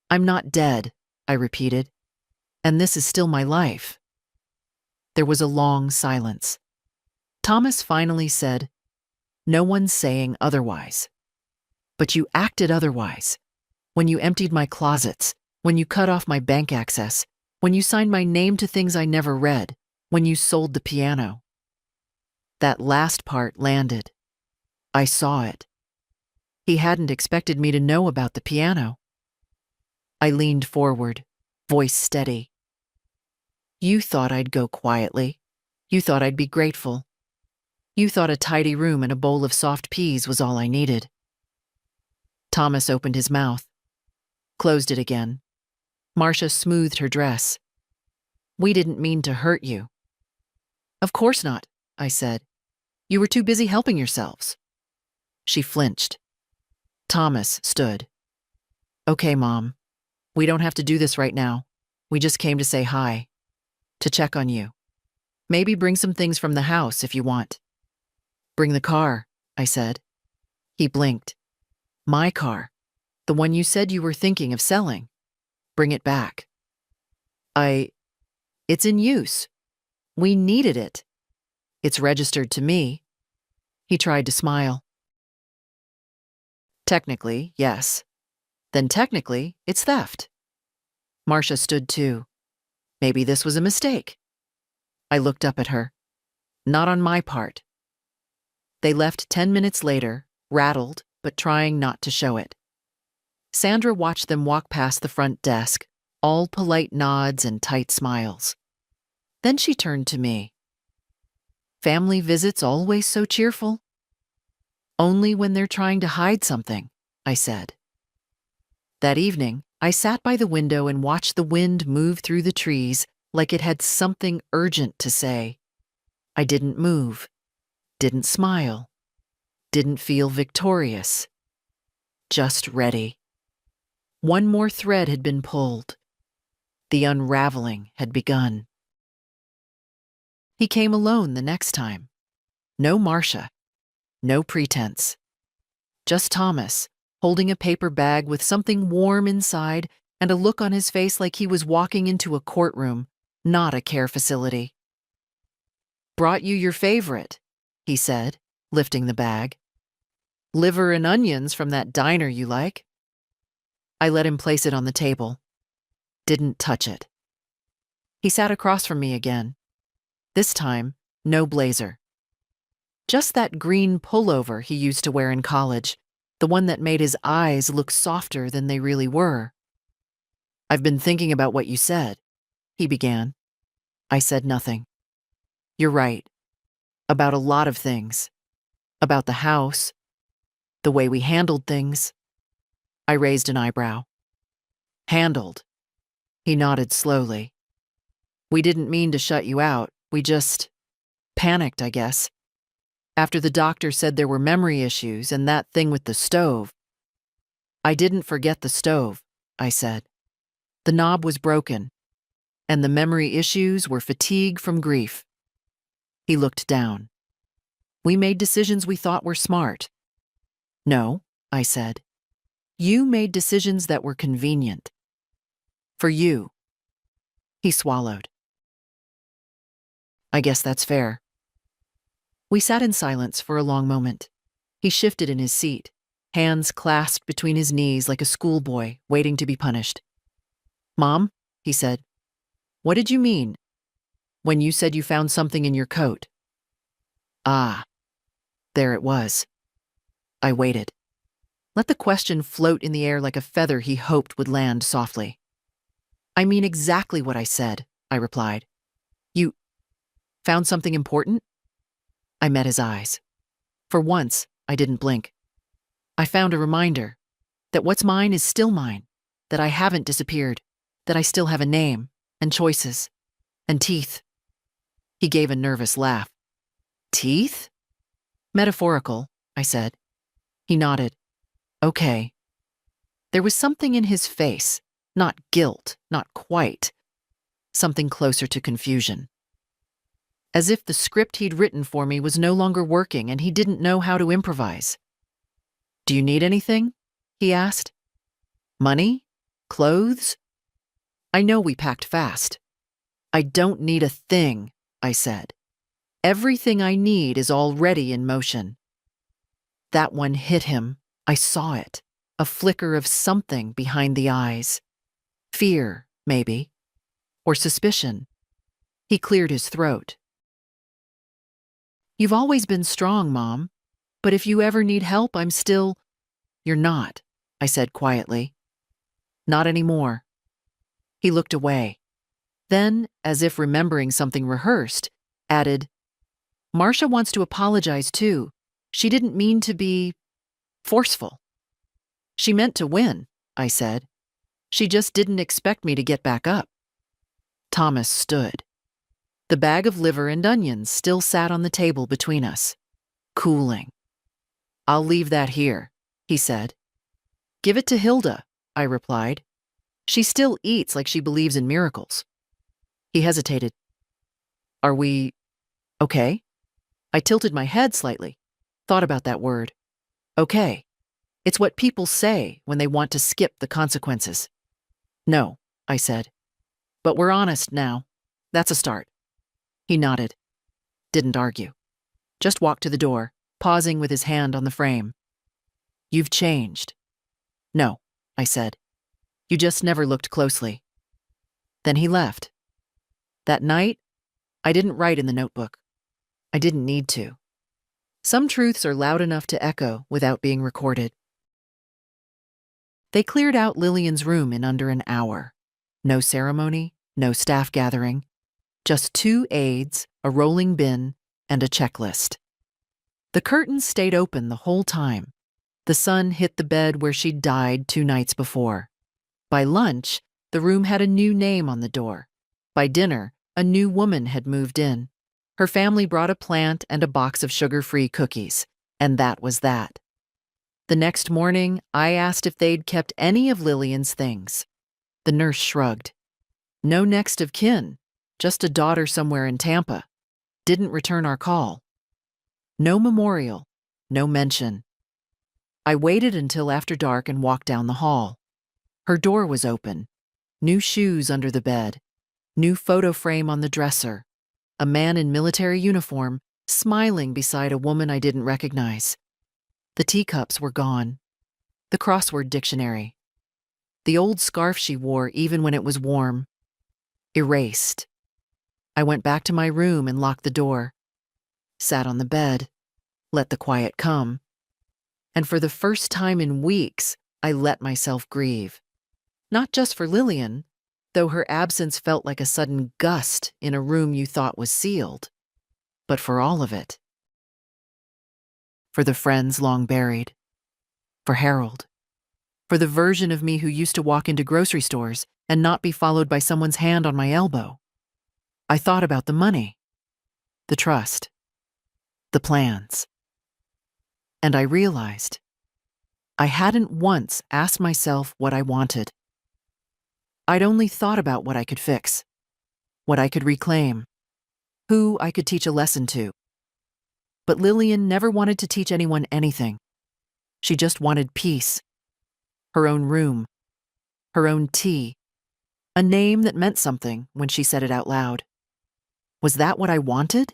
A: I'm not dead, I repeated. And this is still my life. There was a long silence. Thomas finally said, "No one's saying otherwise. But you acted otherwise. When you emptied my closets, when you cut off my bank access, when you signed my name to things I never read, when you sold the piano." That last part landed. I saw it. He hadn't expected me to know about the piano. I leaned forward, voice steady. You thought I'd go quietly. You thought I'd be grateful. You thought a tidy room and a bowl of soft peas was all I needed. Thomas opened his mouth, closed it again. Marcia smoothed her dress. We didn't mean to hurt you. Of course not, I said. You were too busy helping yourselves. She flinched. Thomas stood. Okay, Mom. We don't have to do this right now. We just came to say hi. To check on you. Maybe bring some things from the house if you want. Bring the car, I said. He blinked. My car. The one you said you were thinking of selling. Bring it back. It's in use. We needed it. It's registered to me. He tried to smile. Technically, yes. Then technically, it's theft. Marcia stood too. Maybe this was a mistake. I looked up at her. Not on my part. They left 10 minutes later, rattled, but trying not to show it. Sandra watched them walk past the front desk, all polite nods and tight smiles. Then she turned to me. Family visits always so cheerful? Only when they're trying to hide something, I said. That evening, I sat by the window and watched the wind move through the trees like it had something urgent to say. I didn't move, didn't smile, didn't feel victorious. Just ready. One more thread had been pulled. The unraveling had begun. He came alone the next time. No Marcia. No pretense. Just Thomas, holding a paper bag with something warm inside and a look on his face like he was walking into a courtroom, not a care facility. Brought you your favorite, he said, lifting the bag. Liver and onions from that diner you like. I let him place it on the table. Didn't touch it. He sat across from me again. This time, no blazer. Just that green pullover he used to wear in college, the one that made his eyes look softer than they really were. I've been thinking about what you said, he began. I said nothing. You're right. About a lot of things. About the house. The way we handled things. I raised an eyebrow. Handled. He nodded slowly. We didn't mean to shut you out. We just panicked, I guess. After the doctor said there were memory issues and that thing with the stove. I didn't forget the stove, I said. The knob was broken, and the memory issues were fatigue from grief. He looked down. We made decisions we thought were smart. No, I said. You made decisions that were convenient. For you. He swallowed. I guess that's fair. We sat in silence for a long moment. He shifted in his seat, hands clasped between his knees like a schoolboy waiting to be punished. Mom, he said, what did you mean when you said you found something in your coat? Ah, there it was. I waited. Let the question float in the air like a feather he hoped would land softly. I mean exactly what I said, I replied. You found something important? I met his eyes. For once, I didn't blink. I found a reminder that what's mine is still mine, that I haven't disappeared, that I still have a name and choices. And teeth. He gave a nervous laugh. Teeth? Metaphorical, I said. He nodded. Okay. There was something in his face, not guilt, not quite. Something closer to confusion. As if the script he'd written for me was no longer working and he didn't know how to improvise. Do you need anything? He asked. Money? Clothes? I know we packed fast. I don't need a thing, I said. Everything I need is already in motion. That one hit him. I saw it. A flicker of something behind the eyes. Fear, maybe. Or suspicion. He cleared his throat. You've always been strong, Mom. But if you ever need help, I'm still… You're not, I said quietly. Not anymore. He looked away. Then, as if remembering something rehearsed, added, Marcia wants to apologize too. She didn't mean to be… forceful. She meant to win, I said. She just didn't expect me to get back up. Thomas stood. The bag of liver and onions still sat on the table between us, cooling. I'll leave that here, he said. Give it to Hilda, I replied. She still eats like she believes in miracles. He hesitated. Are we okay? I tilted my head slightly, thought about that word. Okay. It's what people say when they want to skip the consequences. No, I said. But we're honest now. That's a start. He nodded. Didn't argue. Just walked to the door, pausing with his hand on the frame. You've changed. No, I said. You just never looked closely. Then he left. That night, I didn't write in the notebook. I didn't need to. Some truths are loud enough to echo without being recorded. They cleared out Lillian's room in under an hour. No ceremony, no staff gathering. Just 2 aides, a rolling bin, and a checklist. The curtains stayed open the whole time. The sun hit the bed where she'd died 2 nights before. By lunch, the room had a new name on the door. By dinner, a new woman had moved in. Her family brought a plant and a box of sugar-free cookies, and that was that. The next morning, I asked if they'd kept any of Lillian's things. The nurse shrugged. No next of kin, just a daughter somewhere in Tampa. Didn't return our call. No memorial, no mention. I waited until after dark and walked down the hall. Her door was open. New shoes under the bed. New photo frame on the dresser. A man in military uniform, smiling beside a woman I didn't recognize. The teacups were gone. The crossword dictionary. The old scarf she wore even when it was warm. Erased. I went back to my room and locked the door. Sat on the bed. Let the quiet come. And for the first time in weeks, I let myself grieve. Not just for Lillian, though her absence felt like a sudden gust in a room you thought was sealed, but for all of it. For the friends long buried. For Harold. For the version of me who used to walk into grocery stores and not be followed by someone's hand on my elbow. I thought about the money, the trust, the plans. And I realized I hadn't once asked myself what I wanted. I'd only thought about what I could fix, what I could reclaim, who I could teach a lesson to. But Lillian never wanted to teach anyone anything. She just wanted peace, her own room, her own tea, a name that meant something when she said it out loud. Was that what I wanted?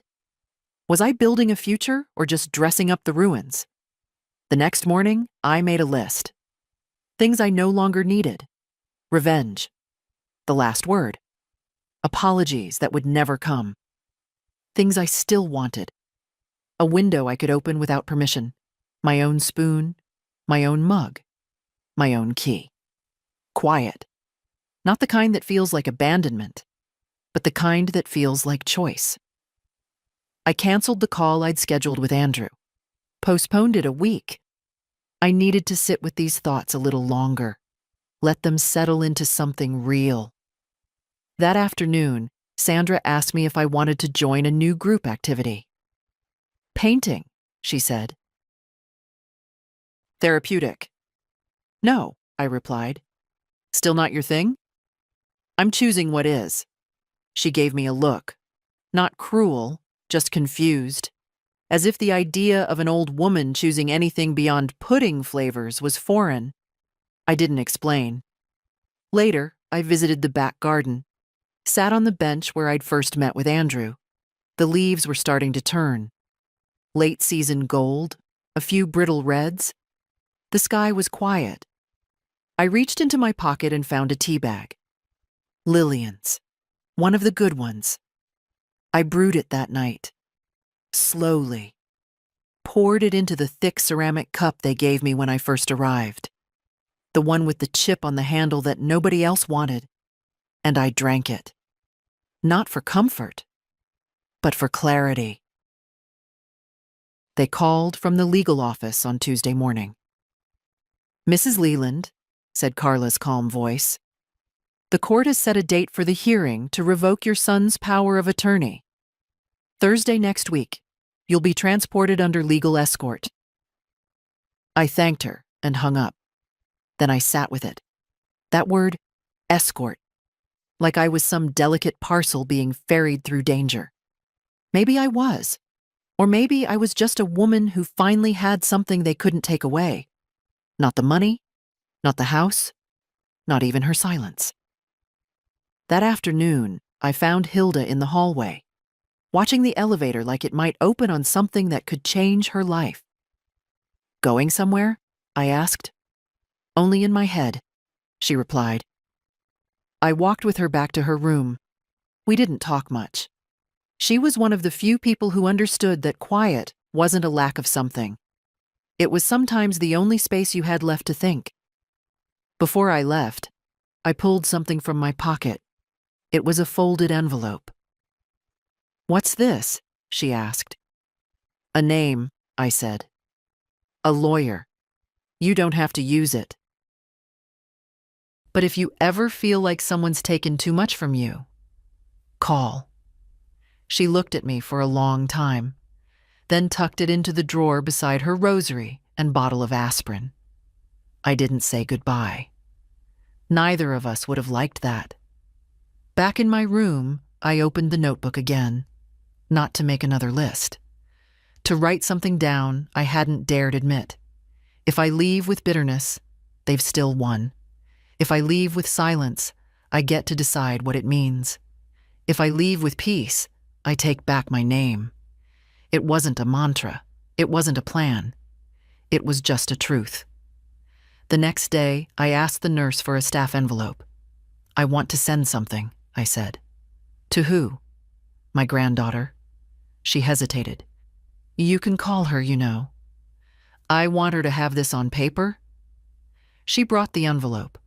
A: Was I building a future or just dressing up the ruins? The next morning, I made a list. Things I no longer needed. Revenge. The last word. Apologies that would never come. Things I still wanted. A window I could open without permission. My own spoon. My own mug. My own key. Quiet. Not the kind that feels like abandonment, but the kind that feels like choice. I canceled the call I'd scheduled with Andrew. Postponed it a week. I needed to sit with these thoughts a little longer. Let them settle into something real. That afternoon, Sandra asked me if I wanted to join a new group activity. Painting, she said. Therapeutic. No, I replied. Still not your thing? I'm choosing what is. She gave me a look. Not cruel, just confused. As if the idea of an old woman choosing anything beyond pudding flavors was foreign. I didn't explain. Later, I visited the back garden, sat on the bench where I'd first met with Andrew. The leaves were starting to turn. Late season gold, a few brittle reds. The sky was quiet. I reached into my pocket and found a tea bag. Lillian's. One of the good ones. I brewed it that night. Slowly. Poured it into the thick ceramic cup they gave me when I first arrived. The one with the chip on the handle that nobody else wanted. And I drank it. Not for comfort, but for clarity. They called from the legal office on Tuesday morning. Mrs. Leland, said Carla's calm voice, the court has set a date for the hearing to revoke your son's power of attorney. Thursday next week. You'll be transported under legal escort. I thanked her and hung up. Then I sat with it. That word, escort. Like I was some delicate parcel being ferried through danger. Maybe I was. Or maybe I was just a woman who finally had something they couldn't take away. Not the money, not the house, not even her silence. That afternoon, I found Hilda in the hallway, watching the elevator like it might open on something that could change her life. Going somewhere? I asked. Only in my head, she replied. I walked with her back to her room. We didn't talk much. She was one of the few people who understood that quiet wasn't a lack of something. It was sometimes the only space you had left to think. Before I left, I pulled something from my pocket. It was a folded envelope. What's this? She asked. A name, I said. A lawyer. You don't have to use it. But if you ever feel like someone's taken too much from you, call. She looked at me for a long time, then tucked it into the drawer beside her rosary and bottle of aspirin. I didn't say goodbye. Neither of us would have liked that. Back in my room, I opened the notebook again, not to make another list. To write something down I hadn't dared admit. If I leave with bitterness, they've still won. If I leave with silence, I get to decide what it means. If I leave with peace, I take back my name. It wasn't a mantra. It wasn't a plan. It was just a truth. The next day, I asked the nurse for a staff envelope. I want to send something, I said. To who? My granddaughter. She hesitated. You can call her, you know. I want her to have this on paper. She brought the envelope.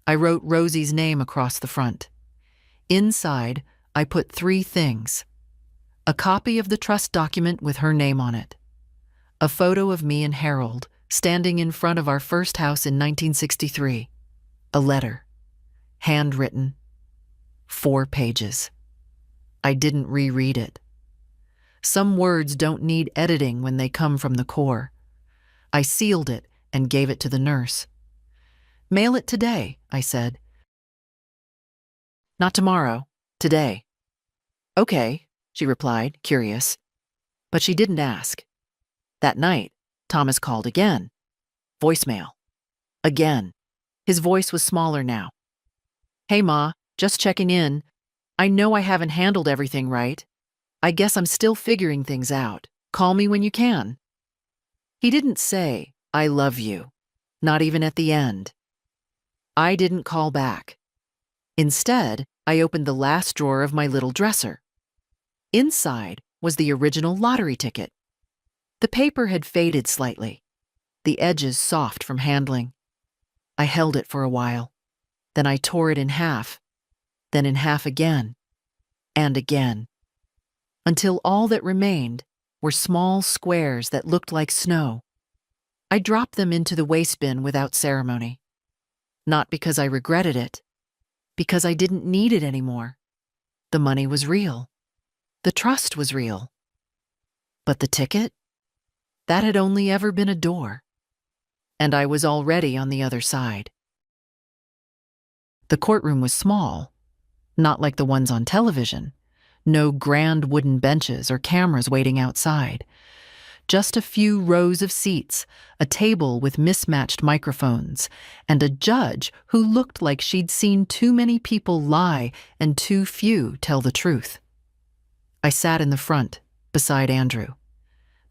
A: I wrote Rosie's name across the front. Inside, I put 3 things. A copy of the trust document with her name on it. A photo of me and Harold standing in front of our first house in 1963. A letter. Handwritten. 4 pages. I didn't reread it. Some words don't need editing when they come from the core. I sealed it and gave it to the nurse. Mail it today, I said. Not tomorrow, today. Okay, she replied, curious. But she didn't ask. That night, Thomas called again. Voicemail. Again. His voice was smaller now. Hey, Ma, just checking in. I know I haven't handled everything right. I guess I'm still figuring things out. Call me when you can. He didn't say, I love you. Not even at the end. I didn't call back. Instead, I opened the last drawer of my little dresser. Inside was the original lottery ticket. The paper had faded slightly, the edges soft from handling. I held it for a while. Then I tore it in half, then in half again, and again, until all that remained were small squares that looked like snow. I dropped them into the waste bin without ceremony. Not because I regretted it, because I didn't need it anymore. The money was real. The trust was real. But the ticket? That had only ever been a door. And I was already on the other side. The courtroom was small, not like the ones on television. No grand wooden benches or cameras waiting outside. Just a few rows of seats, a table with mismatched microphones, and a judge who looked like she'd seen too many people lie and too few tell the truth. I sat in the front, beside Andrew.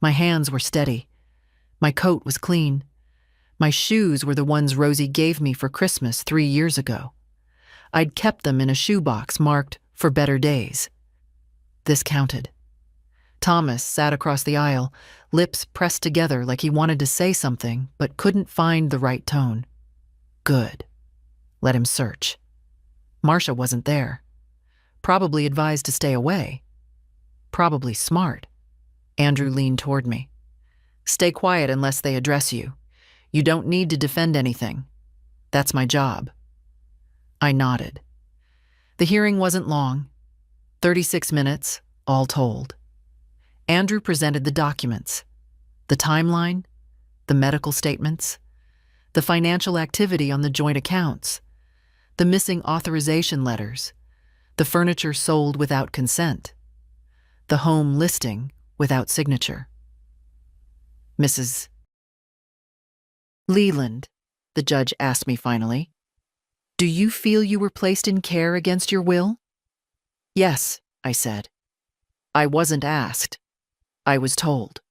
A: My hands were steady. My coat was clean. My shoes were the ones Rosie gave me for Christmas 3 years ago. I'd kept them in a shoebox marked "for better days." This counted. Thomas sat across the aisle, lips pressed together like he wanted to say something but couldn't find the right tone. Good. Let him search. Marcia wasn't there. Probably advised to stay away. Probably smart. Andrew leaned toward me. Stay quiet unless they address you. You don't need to defend anything. That's my job. I nodded. The hearing wasn't long. 36 minutes, all told. Andrew presented the documents. The timeline, the medical statements, the financial activity on the joint accounts, the missing authorization letters, the furniture sold without consent, the home listing without signature. Mrs. Leland, the judge asked me finally, do you feel you were placed in care against your will? Yes, I said. I wasn't asked. I was told.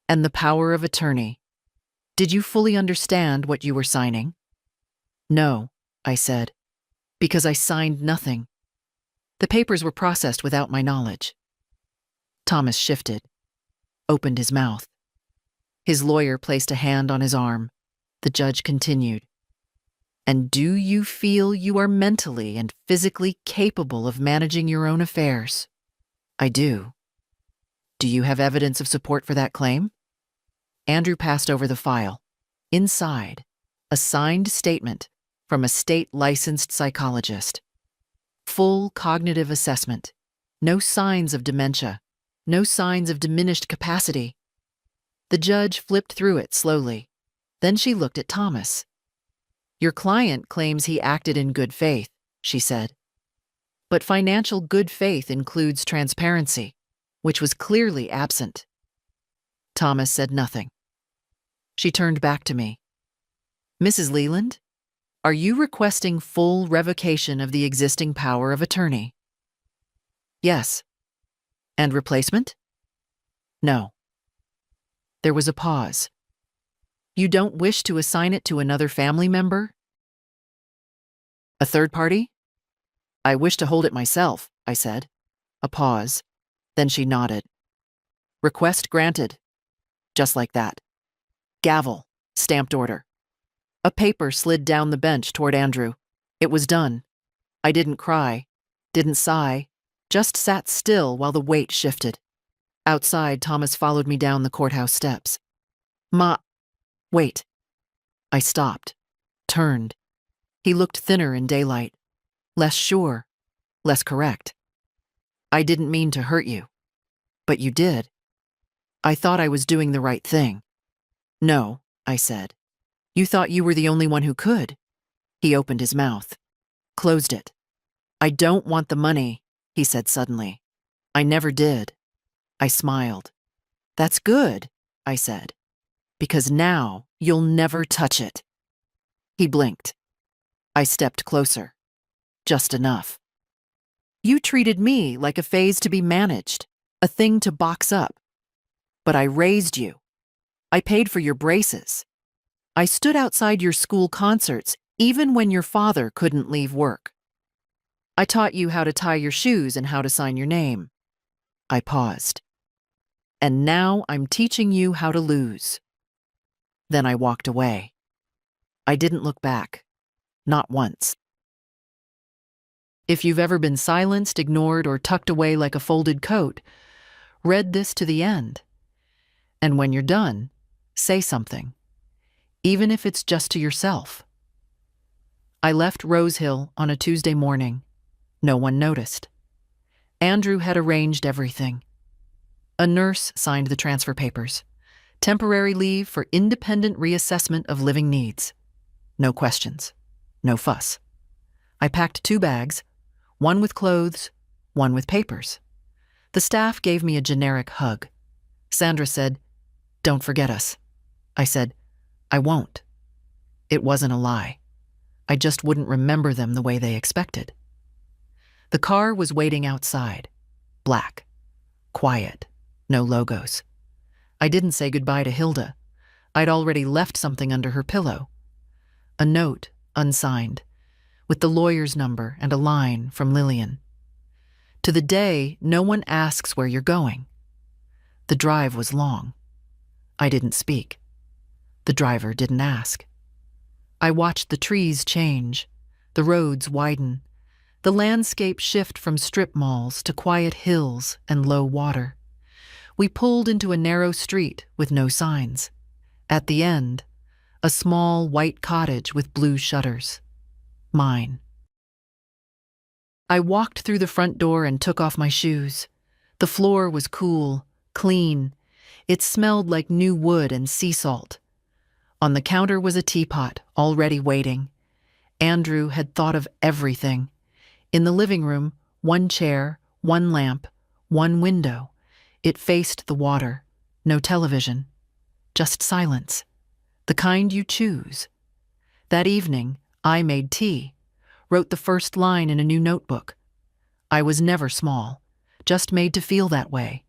A: And the power of attorney. Did you fully understand what you were signing? No, I said, because I signed nothing. The papers were processed without my knowledge. Thomas shifted, opened his mouth. His lawyer placed a hand on his arm. The judge continued. And do you feel you are mentally and physically capable of managing your own affairs? I do. Do you have evidence of support for that claim? Andrew passed over the file. Inside, a signed statement from a state-licensed psychologist. Full cognitive assessment. No signs of dementia. No signs of diminished capacity. The judge flipped through it slowly. Then she looked at Thomas. Your client claims he acted in good faith, she said. But financial good faith includes transparency, which was clearly absent. Thomas said nothing. She turned back to me. Mrs. Leland, are you requesting full revocation of the existing power of attorney? Yes. And replacement? No. There was a pause. You don't wish to assign it to another family member? A third party? I wish to hold it myself, I said. A pause. Then she nodded. Request granted. Just like that. Gavel. Stamped order. A paper slid down the bench toward Andrew. It was done. I didn't cry, didn't sigh, just sat still while the weight shifted. Outside, Thomas followed me down the courthouse steps. Wait. I stopped, turned. He looked thinner in daylight, less sure, less correct. I didn't mean to hurt you, but you did. I thought I was doing the right thing. No, I said. You thought you were the only one who could. He opened his mouth, closed it. I don't want the money, he said suddenly. I never did. I smiled. That's good, I said, because now you'll never touch it. He blinked. I stepped closer. Just enough. You treated me like a phase to be managed, a thing to box up. But I raised you. I paid for your braces. I stood outside your school concerts even when your father couldn't leave work. I taught you how to tie your shoes and how to sign your name. I paused. And now I'm teaching you how to lose. Then I walked away. I didn't look back. Not once. If you've ever been silenced, ignored, or tucked away like a folded coat, read this to the end. And when you're done, say something, even if it's just to yourself. I left Rose Hill on a Tuesday morning. No one noticed. Andrew had arranged everything. A nurse signed the transfer papers. Temporary leave for independent reassessment of living needs. No questions. No fuss. I packed 2 bags, one with clothes, one with papers. The staff gave me a generic hug. Sandra said, "Don't forget us." I said, "I won't." It wasn't a lie. I just wouldn't remember them the way they expected. The car was waiting outside. Black. Quiet. No logos. I didn't say goodbye to Hilda. I'd already left something under her pillow. A note, unsigned, with the lawyer's number and a line from Lillian. To the day, no one asks where you're going. The drive was long. I didn't speak. The driver didn't ask. I watched the trees change, the roads widen, the landscape shift from strip malls to quiet hills and low water. We pulled into a narrow street with no signs. At the end, a small white cottage with blue shutters. Mine. I walked through the front door and took off my shoes. The floor was cool, clean. It smelled like new wood and sea salt. On the counter was a teapot, already waiting. Andrew had thought of everything. In the living room, 1 chair, 1 lamp, 1 window. It faced the water. No television. Just silence. The kind you choose. That evening, I made tea, wrote the first line in a new notebook. I was never small, just made to feel that way.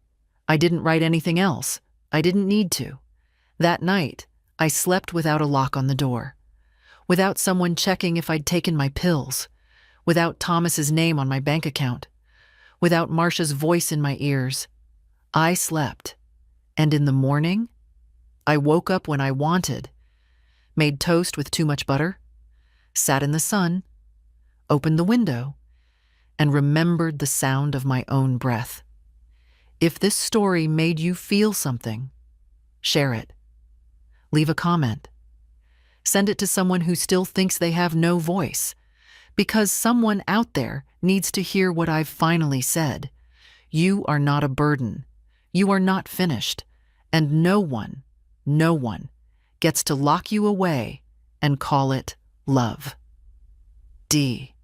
A: I didn't write anything else. I didn't need to. That night, I slept without a lock on the door, without someone checking if I'd taken my pills, without Thomas's name on my bank account, without Marcia's voice in my ears. I slept, and in the morning, I woke up when I wanted, made toast with too much butter, sat in the sun, opened the window, and remembered the sound of my own breath. If this story made you feel something, share it. Leave a comment. Send it to someone who still thinks they have no voice, because someone out there needs to hear what I've finally said. You are not a burden. You are not finished, and no one gets to lock you away and call it love. D.